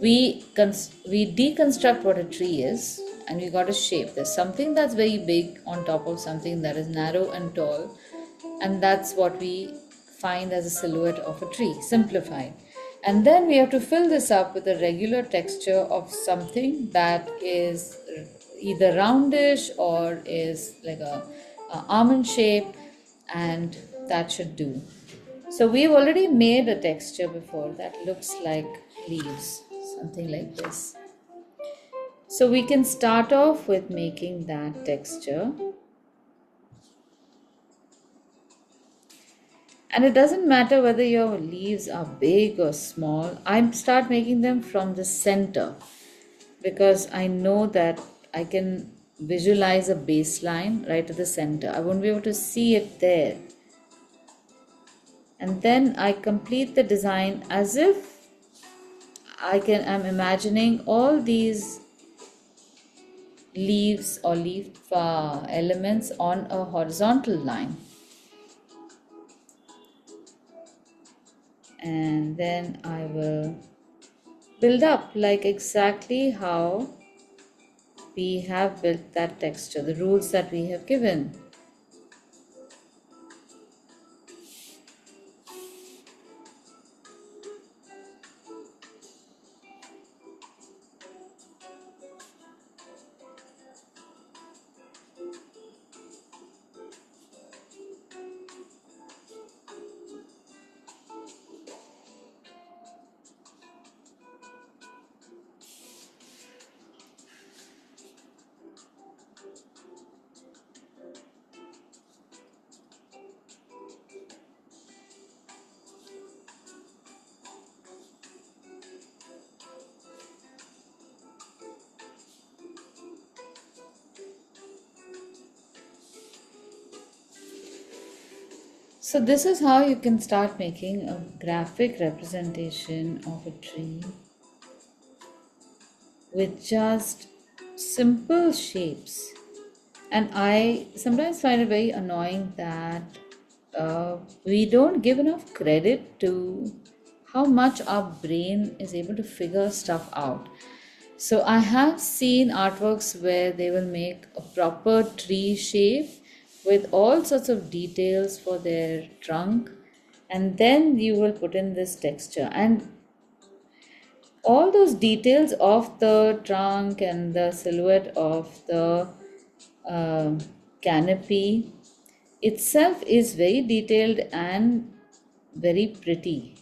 we deconstruct what a tree is, and we got a shape. There's something that's very big on top of something that is narrow and tall, and that's what we find as a silhouette of a tree, simplified. And then we have to fill this up with a regular texture of something that is either roundish or is like a almond shape, and that should do. So we've already made a texture before that looks like leaves, something like this. So we can start off with making that texture. And it doesn't matter whether your leaves are big or small. I start making them from the center because I know that I can visualize a baseline right at the center. I won't be able to see it there. And then I complete the design as if I'm imagining all these leaves or leaf elements on a horizontal line. And then I will build up like exactly how we have built that texture, the rules that we have given. So this is how you can start making a graphic representation of a tree with just simple shapes. And I sometimes find it very annoying that we don't give enough credit to how much our brain is able to figure stuff out. So I have seen artworks where they will make a proper tree shape with all sorts of details for their trunk, and then you will put in this texture, and all those details of the trunk and the silhouette of the canopy itself is very detailed and very pretty.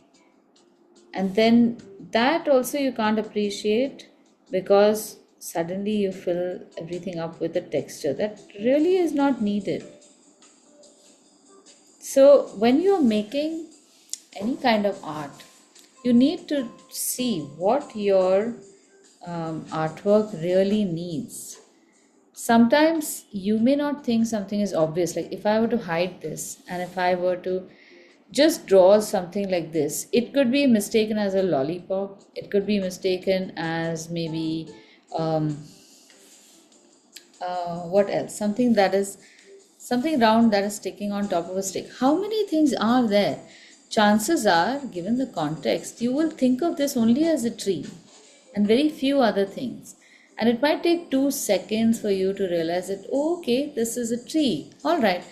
And then that also you can't appreciate because suddenly you fill everything up with a texture that really is not needed. So when you're making any kind of art, you need to see what your artwork really needs. Sometimes you may not think something is obvious. Like if I were to hide this and if I were to just draw something like this, it could be mistaken as a lollipop. It could be mistaken as maybe what else? Something round that is sticking on top of a stick. How many things are there? Chances are, given the context, you will think of this only as a tree and very few other things. And it might take 2 seconds for you to realize that, oh, okay, this is a tree. All right.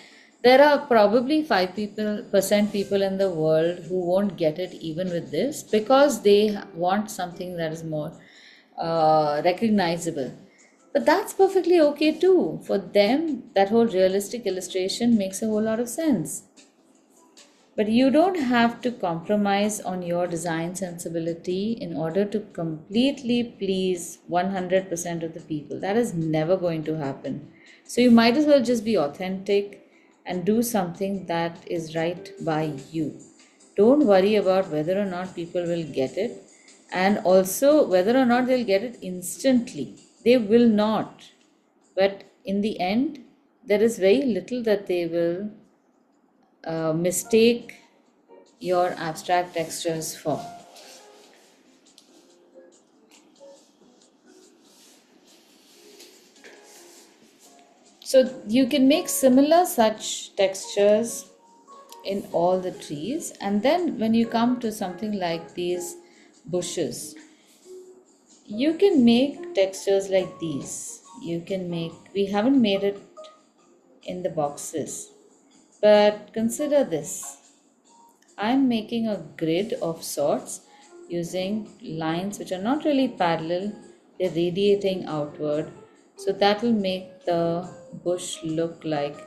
There are probably 5% people in the world who won't get it even with this because they want something that is more recognizable. But that's perfectly okay too. For them, that whole realistic illustration makes a whole lot of sense. But you don't have to compromise on your design sensibility in order to completely please 100% of the people. That is never going to happen. So you might as well just be authentic and do something that is right by you. Don't worry about whether or not people will get it. And also, whether or not they'll get it instantly, they will not. But in the end, there is very little that they will mistake your abstract textures for. So you can make similar such textures in all the trees, and then when you come to something like these bushes, you can make textures like these. You can make, we haven't made it in the boxes, but consider this. I'm making a grid of sorts using lines which are not really parallel, they're radiating outward. So that will make the bush look like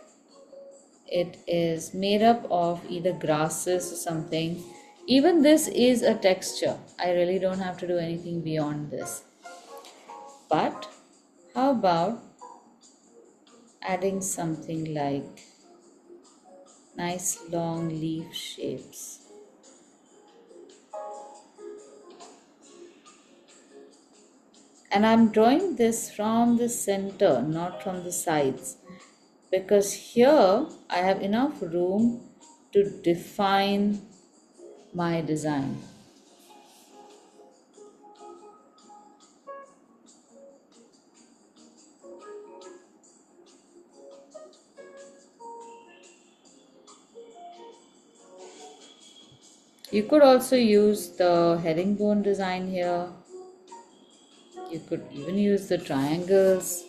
it is made up of either grasses or something. Even this is a texture. I really don't have to do anything beyond this. But how about adding something like nice long leaf shapes? And I'm drawing this from the center, not from the sides, because here I have enough room to define my design. You could also use the herringbone design here. You could even use the triangles.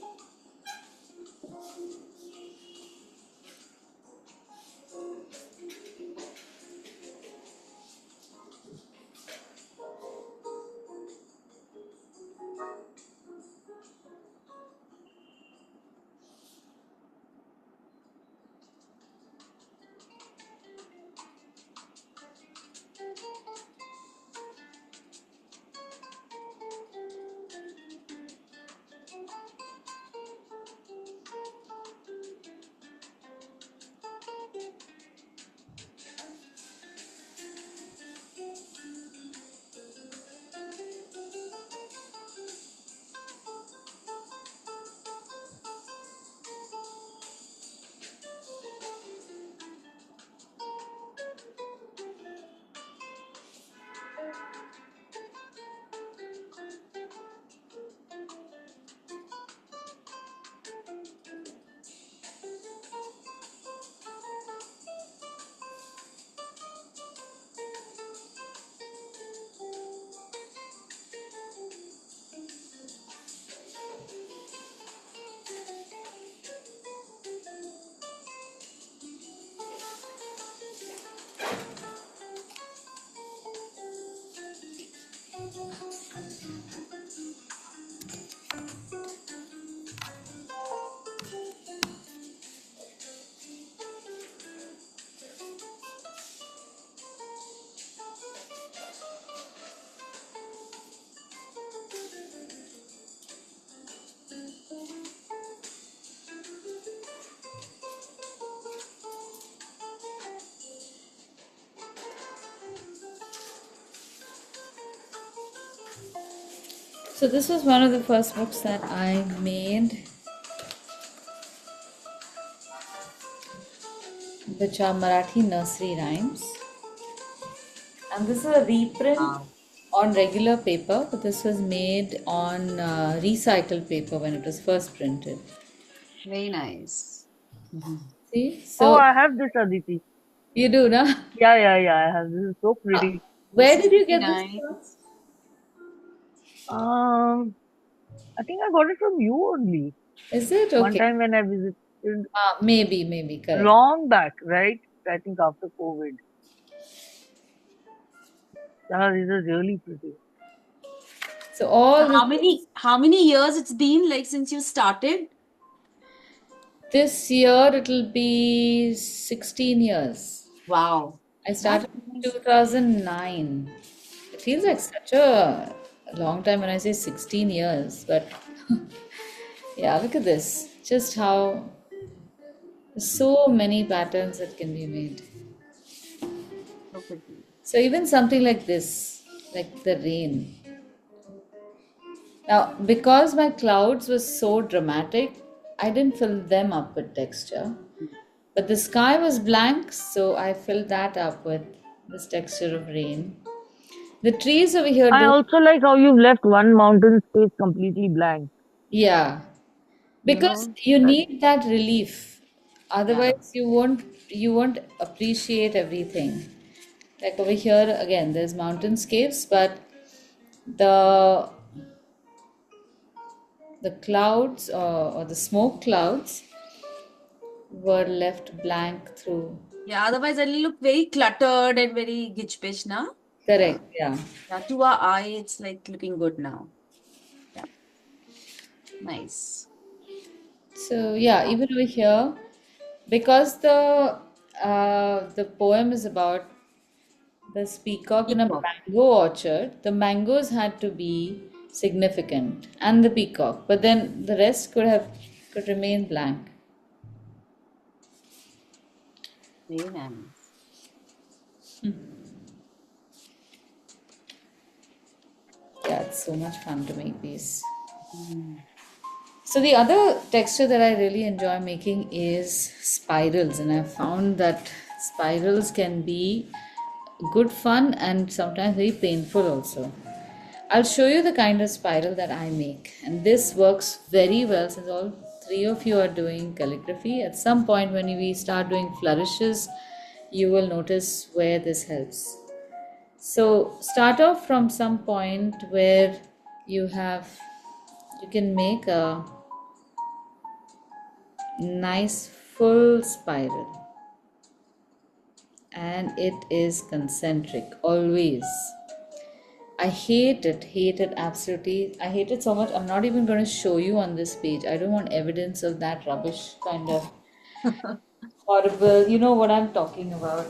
So this was one of the first books that I made, which are Marathi nursery rhymes. And this is a reprint Wow. on regular paper, but this was made on recycled paper when it was first printed. Very nice. See? Oh, So I have this, Aditi. you do, na? Yeah, yeah, yeah. I have this. Is so pretty. This Where is did you very get this nice. from? Um, I think I got it from you only. Is it? One Okay. time when I visited Maybe, correct. long back, right? I think after COVID. Yeah, these are really pretty. So So all how many years it's been like since you started? this year it'll be 16 years. Wow. I That's started in nice. 2009. It feels like such a long time when I say 16 years, but yeah, look at this. Just how so many patterns that can be made. So pretty. So even something like this, like the rain. Now, because my clouds were so dramatic, I didn't fill them up with texture. But the sky was blank, so I filled that up with this texture of rain. The trees over here I do, also like how you've left one mountain space completely blank. yeah, You because know, you that need that relief. yeah. Otherwise, you won't appreciate everything. Like over here again, there's mountainscapes, but the the clouds or the smoke clouds were left blank through. Yeah, otherwise it'll look very cluttered and very gitch-pish now. Yeah. Correct, yeah. Yeah, to our eye, it's like looking good now. Yeah, nice. So yeah, even over here, because the poem is about this peacock in a Peacock. mango orchard, the mangoes had to be significant and the peacock, but then the rest could remain blank. Very nice. Yeah, it's so much fun to make these. Mm. So the other texture that I really enjoy making is spirals, and I've found that spirals can be good fun and sometimes very painful also. I'll show you the kind of spiral that I make, and this works very well since all three of you are doing calligraphy. At some point, when we start doing flourishes, you will notice where this helps. So, start off from some point where you can make a nice full spiral, and it is concentric always. I hate it absolutely. I hate it so much. I'm not even going to show you on this page. I don't want evidence of that rubbish kind of horrible. You know what I'm talking about.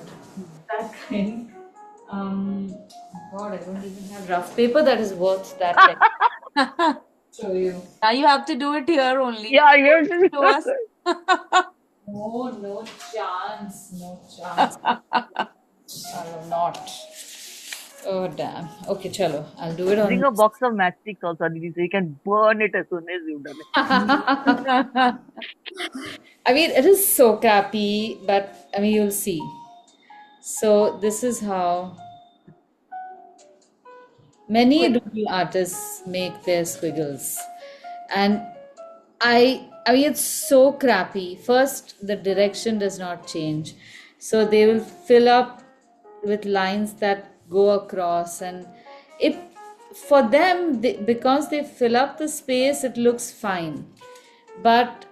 That kind. God, I don't even have rough paper that is worth that. Show you. Now you have to do it here only. Yeah, yours is Show us. No, no chance. No chance. I will not. Oh, damn. Okay, chalo. I'll do it on bring a this. box of matchsticks also, Aditi, so you can burn it as soon as you've done it. I mean, it is so crappy, but I mean, you'll see. So, this is how many Quick. doodle artists make their squiggles. And I mean, it's so crappy. First, the direction does not change. So, they will fill up with lines that go across, and it for them, because they fill up the space, it looks fine. But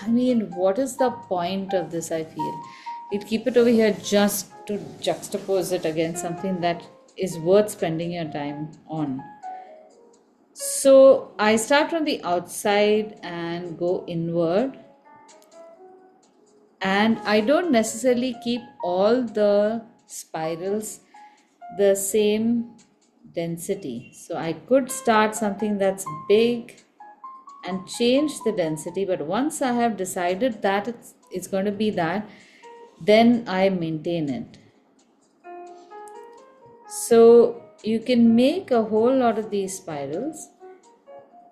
I mean, what is the point of this? I feel you'd keep it over here just to juxtapose it against something that is worth spending your time on. So I start from the outside and go inward, and I don't necessarily keep all the spirals the same density. So I could start something that's big and change the density, but once I have decided that it's going to be that, then I maintain it. So you can make a whole lot of these spirals,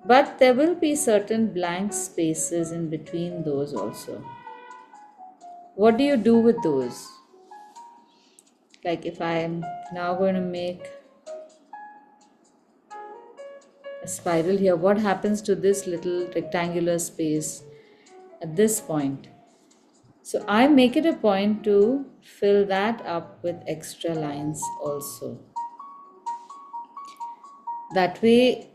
but there will be certain blank spaces in between those also. What do you do with those? Like if I am now going to make a spiral here, what happens to this little rectangular space at this point? So I make it a point to fill that up with extra lines also. That way,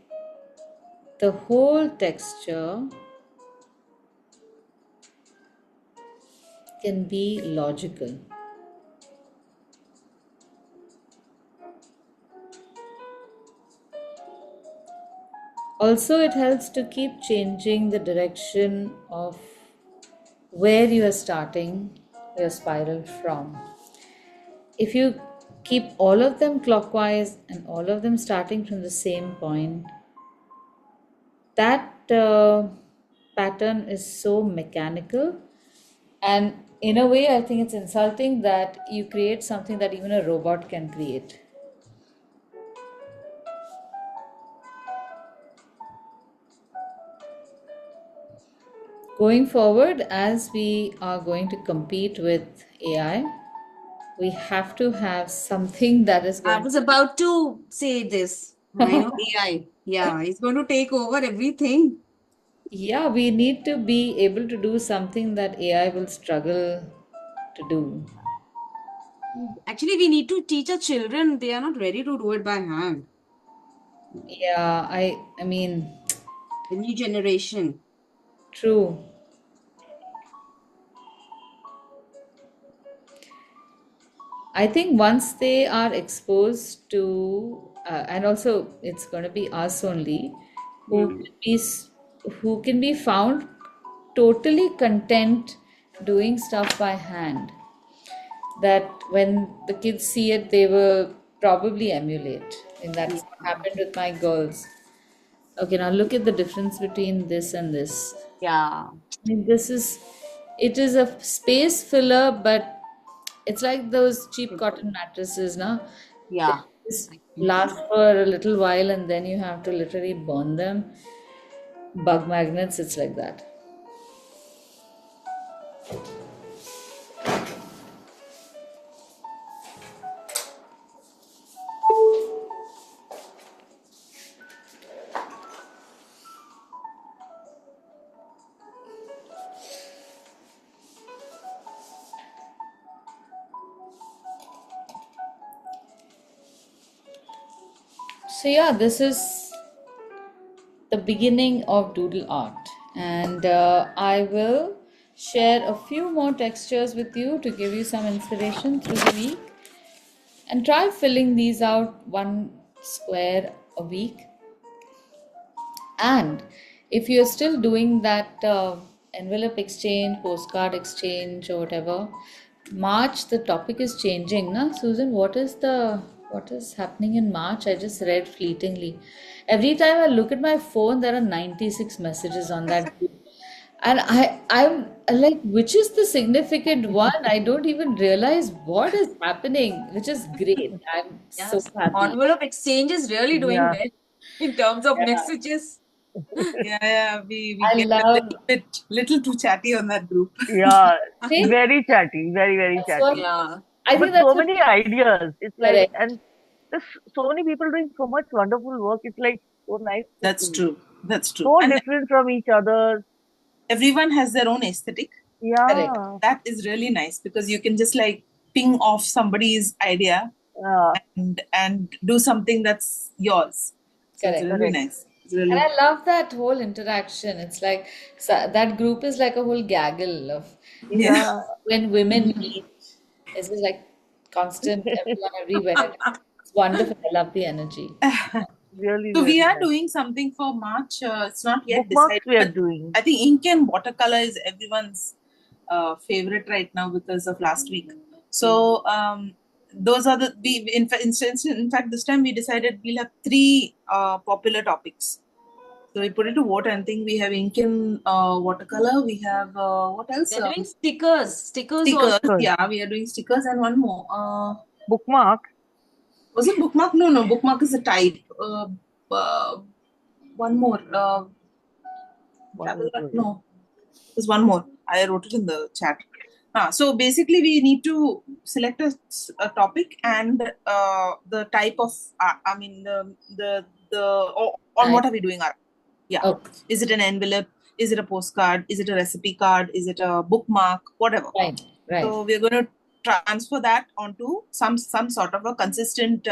the whole texture can be logical. Also, it helps to keep changing the direction of where you are starting your spiral from. If you keep all of them clockwise and all of them starting from the same point, that pattern is so mechanical, and in a way I think it's insulting that you create something that even a robot can create. Going forward, as we are going to compete with AI, we have to have something that is I going was about to say this. I know to. AI. Yeah, it's going to take over everything. Yeah, we need to be able to do something that AI will struggle to do. Actually, we need to teach our children. They are not ready to do it by hand. Yeah, I mean, The new generation. true. I think once they are exposed to, and also it's going to be us only who Hmm. can be who can be found totally content doing stuff by hand. That when the kids see it, they will probably emulate. And Yeah. that's what happened with my girls. Okay, now look at the difference between this and this. Yeah. I mean, it is a space filler, but it's like those cheap cotton mattresses, now. They Yeah. just I last for a little while and then you have to literally burn them. Bug magnets, it's like that. So, yeah, this is the beginning of Doodle Art, and I will share a few more textures with you to give you some inspiration through the week, and try filling these out one square a week. And if you're still doing that envelope exchange, postcard exchange, or whatever, March the topic is changing, na Susan? What is happening in March? I just read fleetingly. Every time I look at my phone, there are 96 messages on that group. And I'm like, which is the significant one? I don't even realize what is happening, which is great. I'm so Yes. happy. Envelope exchange is really doing Yeah, well in terms of Yeah. messages. Yeah, yeah, we I get a love little too chatty on that group. yeah, see. very chatty, very, very That's what chatty. Yeah. I But think that's so what many ideas. It's like, correct, and there's so many people doing so much wonderful work. It's like so nice to That's see. true. That's true. So And different from each other. everyone has their own aesthetic. correct, Yeah, That is really nice because you can just like ping off somebody's idea yeah, and do something that's yours. So it's correct. really correct. nice. It's And really I love that whole interaction. It's like that group is like a whole gaggle of yeah. Yeah, when women meet. It's just like constant, everyone everywhere. It's wonderful. I love the energy. really, So we really are nice. doing something for March. It's not yet Bookmarks decided, we are but doing. I think ink and watercolor is everyone's favorite right now because of last week. So those are the we in fact this time we decided we'll have three popular topics. So we put it to vote and think we have ink and watercolor. We have what else? They're doing stickers. Stickers also. Stickers. Because Yeah, we are doing stickers and one more. bookmark, Was it bookmark? No, no, bookmark is a type. Uh, one more. what Travel. is it? No, there's one more. I wrote it in the chat. So basically, we need to select a topic and the type of. I mean, on Right. what are we doing? Yeah, Oh, is it an envelope? Is it a postcard? Is it a recipe card? Is it a bookmark? Whatever. right, right. So we're going to transfer that onto some sort of a consistent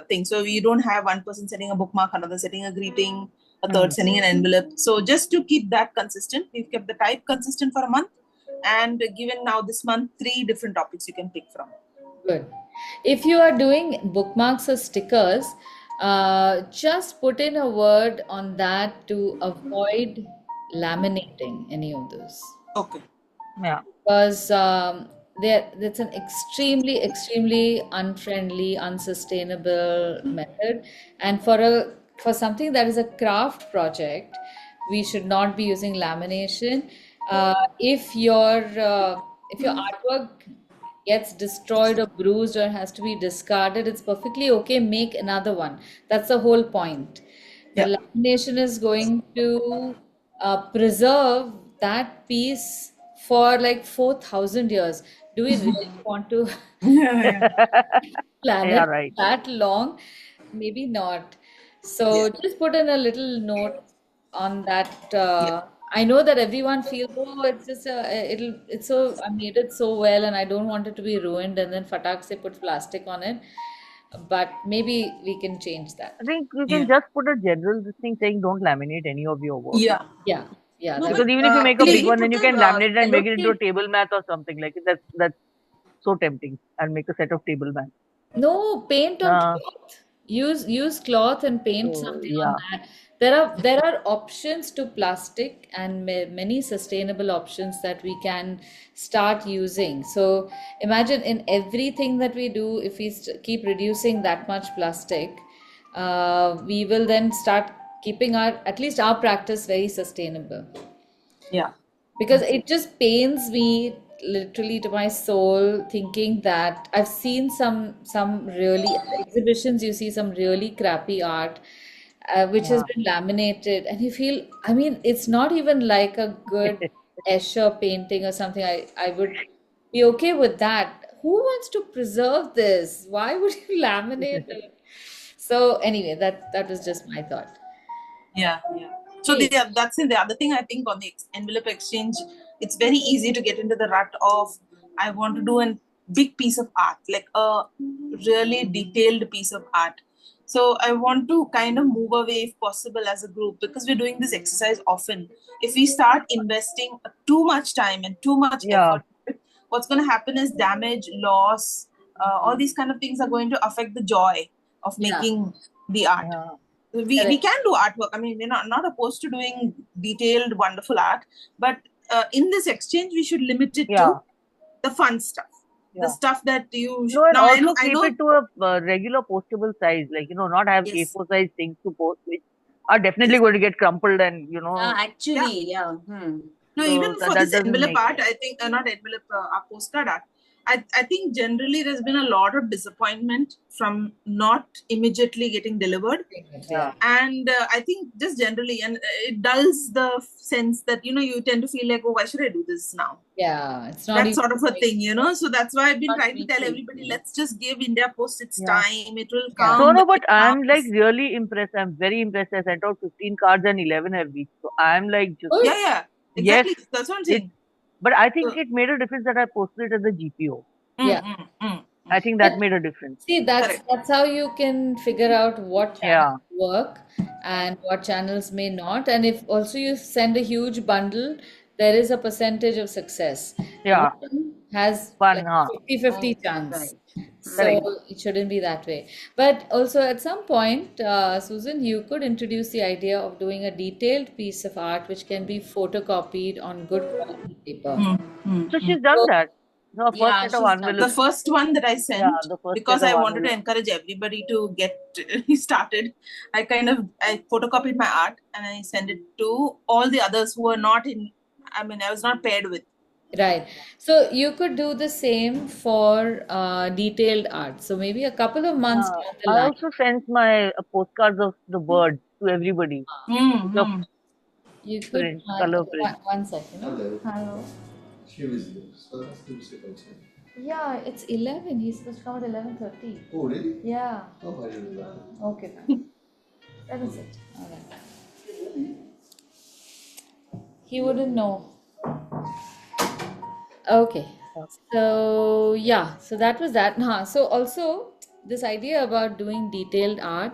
thing. So you don't have one person sending a bookmark, another sending a greeting, a third Hmm. sending an envelope. So just to keep that consistent, we've kept the type consistent for a month, and given now this month three different topics you can pick from. Good. If you are doing bookmarks or stickers, just put in a word on that to avoid laminating any of those. Okay. Yeah, Because that's an extremely unfriendly, unsustainable method. And for something that is a craft project, we should not be using lamination. If your artwork gets destroyed or bruised or has to be discarded, it's perfectly okay. Make another one. That's the whole point. Yeah. The lamination is going to preserve that piece for like 4,000 years. Do we really want to Yeah, Yeah, planet right. that long? Maybe not. yeah, So just put in a little note on that. yeah, I know that everyone feels, oh, it's just it's so, I made it so well and I don't want it to be ruined, and then fatak se put plastic on it. But maybe we can change I that. think you can yeah, just put a general this thing saying don't laminate any of your work. yeah. Yeah, yeah, No, that but Because even if you make a can big See, we one, then put you can a laminate it and make it into a cellotape? table mat or something like it. That's so tempting. And make a set of table mats. no, paint on Uh, cloth. Use cloth and paint so something on yeah, that. There are options to plastic and many sustainable options that we can start using. So imagine in everything that we do, if we keep reducing that much plastic, we will then start keeping our at least our practice very sustainable, yeah, because it just pains me literally to my soul thinking that I've seen some really exhibitions, you see some really crappy art which has yeah. been laminated, and you feel, I mean, it's not even like a good Escher painting or something. I would be okay with that. Who wants to preserve this? Why would you laminate it? So anyway, that was just my thought. yeah, yeah. So Okay. that's the other thing I think on the envelope exchange. It's very easy to get into the rut of I want to do a big piece of art, like a really detailed piece of art. So I want to kind of move away if possible as a group, because we're doing this exercise often. If we start investing too much time and too much Yeah, effort, what's going to happen is damage, loss, all these kind of things are going to affect the joy of Yeah, making the art. yeah, We correct. can do artwork. I mean, we're not opposed to doing detailed, wonderful art, but in this exchange, we should limit it yeah, to the fun stuff, the yeah. stuff that No, and now also I keep know, it to a regular postable size. Like, not have yes, A4 size things to post, which are definitely yes, going to get crumpled and, yeah. Actually, yeah. Hmm. No, so even that, for that this doesn't envelope make art, sense. I think not envelope, postcard art. I think generally there's been a lot of disappointment from not immediately getting delivered, Yeah, Yeah. and I think just generally, and it dulls the sense that you tend to feel like, oh, why should I do this now? Yeah, it's not That even sort of a thing. So that's why I've been Not trying to tell weekly. everybody, let's just give India Post its yeah. time. It will yeah. No, come no, when but it I'm like comes. really impressed. I'm very impressed. I sent out 15 cards and 11 have reached. So I'm like just, Good. Yeah, yeah, yes, exactly. That's what I'm it, saying. but I think So, it made a difference that I posted it at the GPO. Yeah. I think that But made a difference. see, that's correct. that's how you can figure out what channels Yeah, work and what channels may not. And if also you send a huge bundle, there is a percentage of success. yeah, One has fun, like huh? 50-50 Oh, chance. right. So Correct. Hmm. it shouldn't be that way. But also at some point, Susan, you could introduce the idea of doing a detailed piece of art which can be photocopied on good quality paper. Mm, mm, So mm. she's done So, that. No, first Yeah, set of she's done The envelopes. that. first one that I Yeah, sent, the first set because of I wanted to envelopes. encourage everybody to get started, I photocopied my art and I sent it to all the others who were not in. I mean, I was not paired with. right. So you could do the same for detailed art. So maybe a couple of months Yeah, down the I line, also sent my postcards of the birds to everybody. Mm, The mm. you could, print, color print. one second. Hello. Hello. She was there. So that's the music outside. Yeah, it's 11. He's supposed to come at 11:30. Oh, really? Yeah. Oh, I didn't know that. Okay, fine. That was it. All right. He wouldn't know. Okay. So yeah, so that was that. So also this idea about doing detailed art,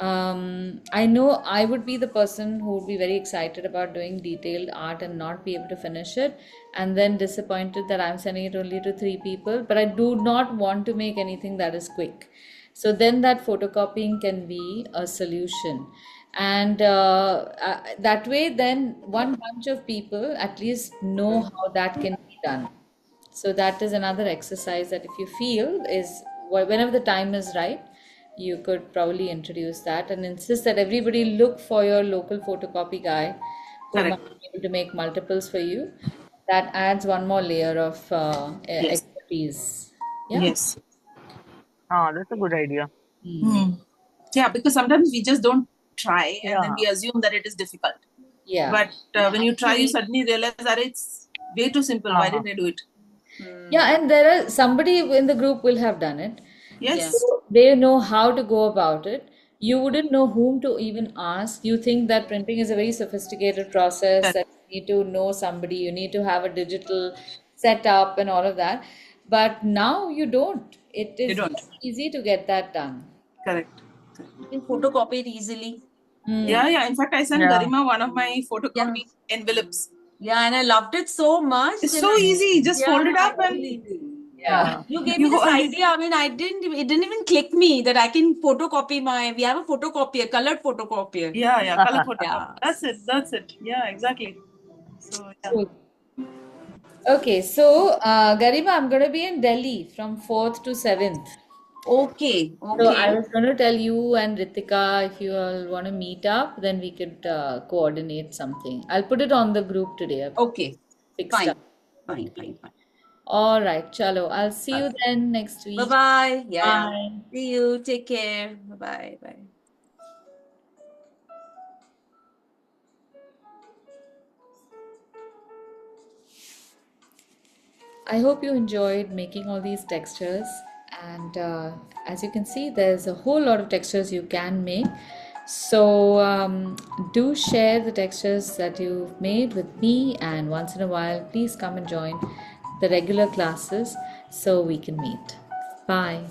I know I would be the person who would be very excited about doing detailed art and not be able to finish it, and then disappointed that I'm sending it only to three people. But I do not want to make anything that is quick. So then that photocopying can be a solution. And that way, then one bunch of people at least know how that can be done. So that is another exercise that if you feel is whenever the time is right, you could probably introduce that and insist that everybody look for your local photocopy guy who might Correct. be able to make multiples for you. That adds one more layer of Yes. expertise. Yeah. Yes. Ah, that's a good idea. Hmm. Mm. Yeah, because sometimes we just don't try and then Yeah, we assume that it is difficult. Yeah. But when you try, you Actually, suddenly realize that it's way too simple. Why Uh-huh. didn't I do it? Yeah, and there are somebody in the group will have done it. yeah, Yes, So they know how to go about it. You wouldn't know whom to even ask. You think that printing is a very sophisticated process, correct, that you need to know somebody, you need to have a digital setup and all of that. But now you don't. It you is don't. very easy to get that done. correct. You can photocopy it easily. Hmm. Yeah, yeah. In fact, I sent Yeah. Garima one of my Yeah. photocopy envelopes. Yeah, and I loved it so much. It's Then so I, easy. Just yeah, fold it up and actually. Yeah. Yeah. You gave me you this hold it. idea. I mean, it didn't even click me that I can photocopy we have a photocopier, colored photocopier. Yeah, yeah. Color photocopy. Yeah. That's it. That's it. Yeah, exactly. So yeah. Cool. Okay, so Garima, I'm going to be in Delhi from 4th to 7th. Okay, So I okay, was going to tell you and Ritika if you all want to meet up, then we could coordinate something. I'll put it on the group today. I've okay. fixed up. Fine, fine, fine, fine. All right, chalo. I'll see you then next Bye week. bye. Yeah, yeah. Bye. See you. Take care. Bye bye. Bye. I hope you enjoyed making all these textures. And as you can see, there's a whole lot of textures you can make. So do share the textures that you've made with me. And once in a while, please come and join the regular classes so we can meet. Bye.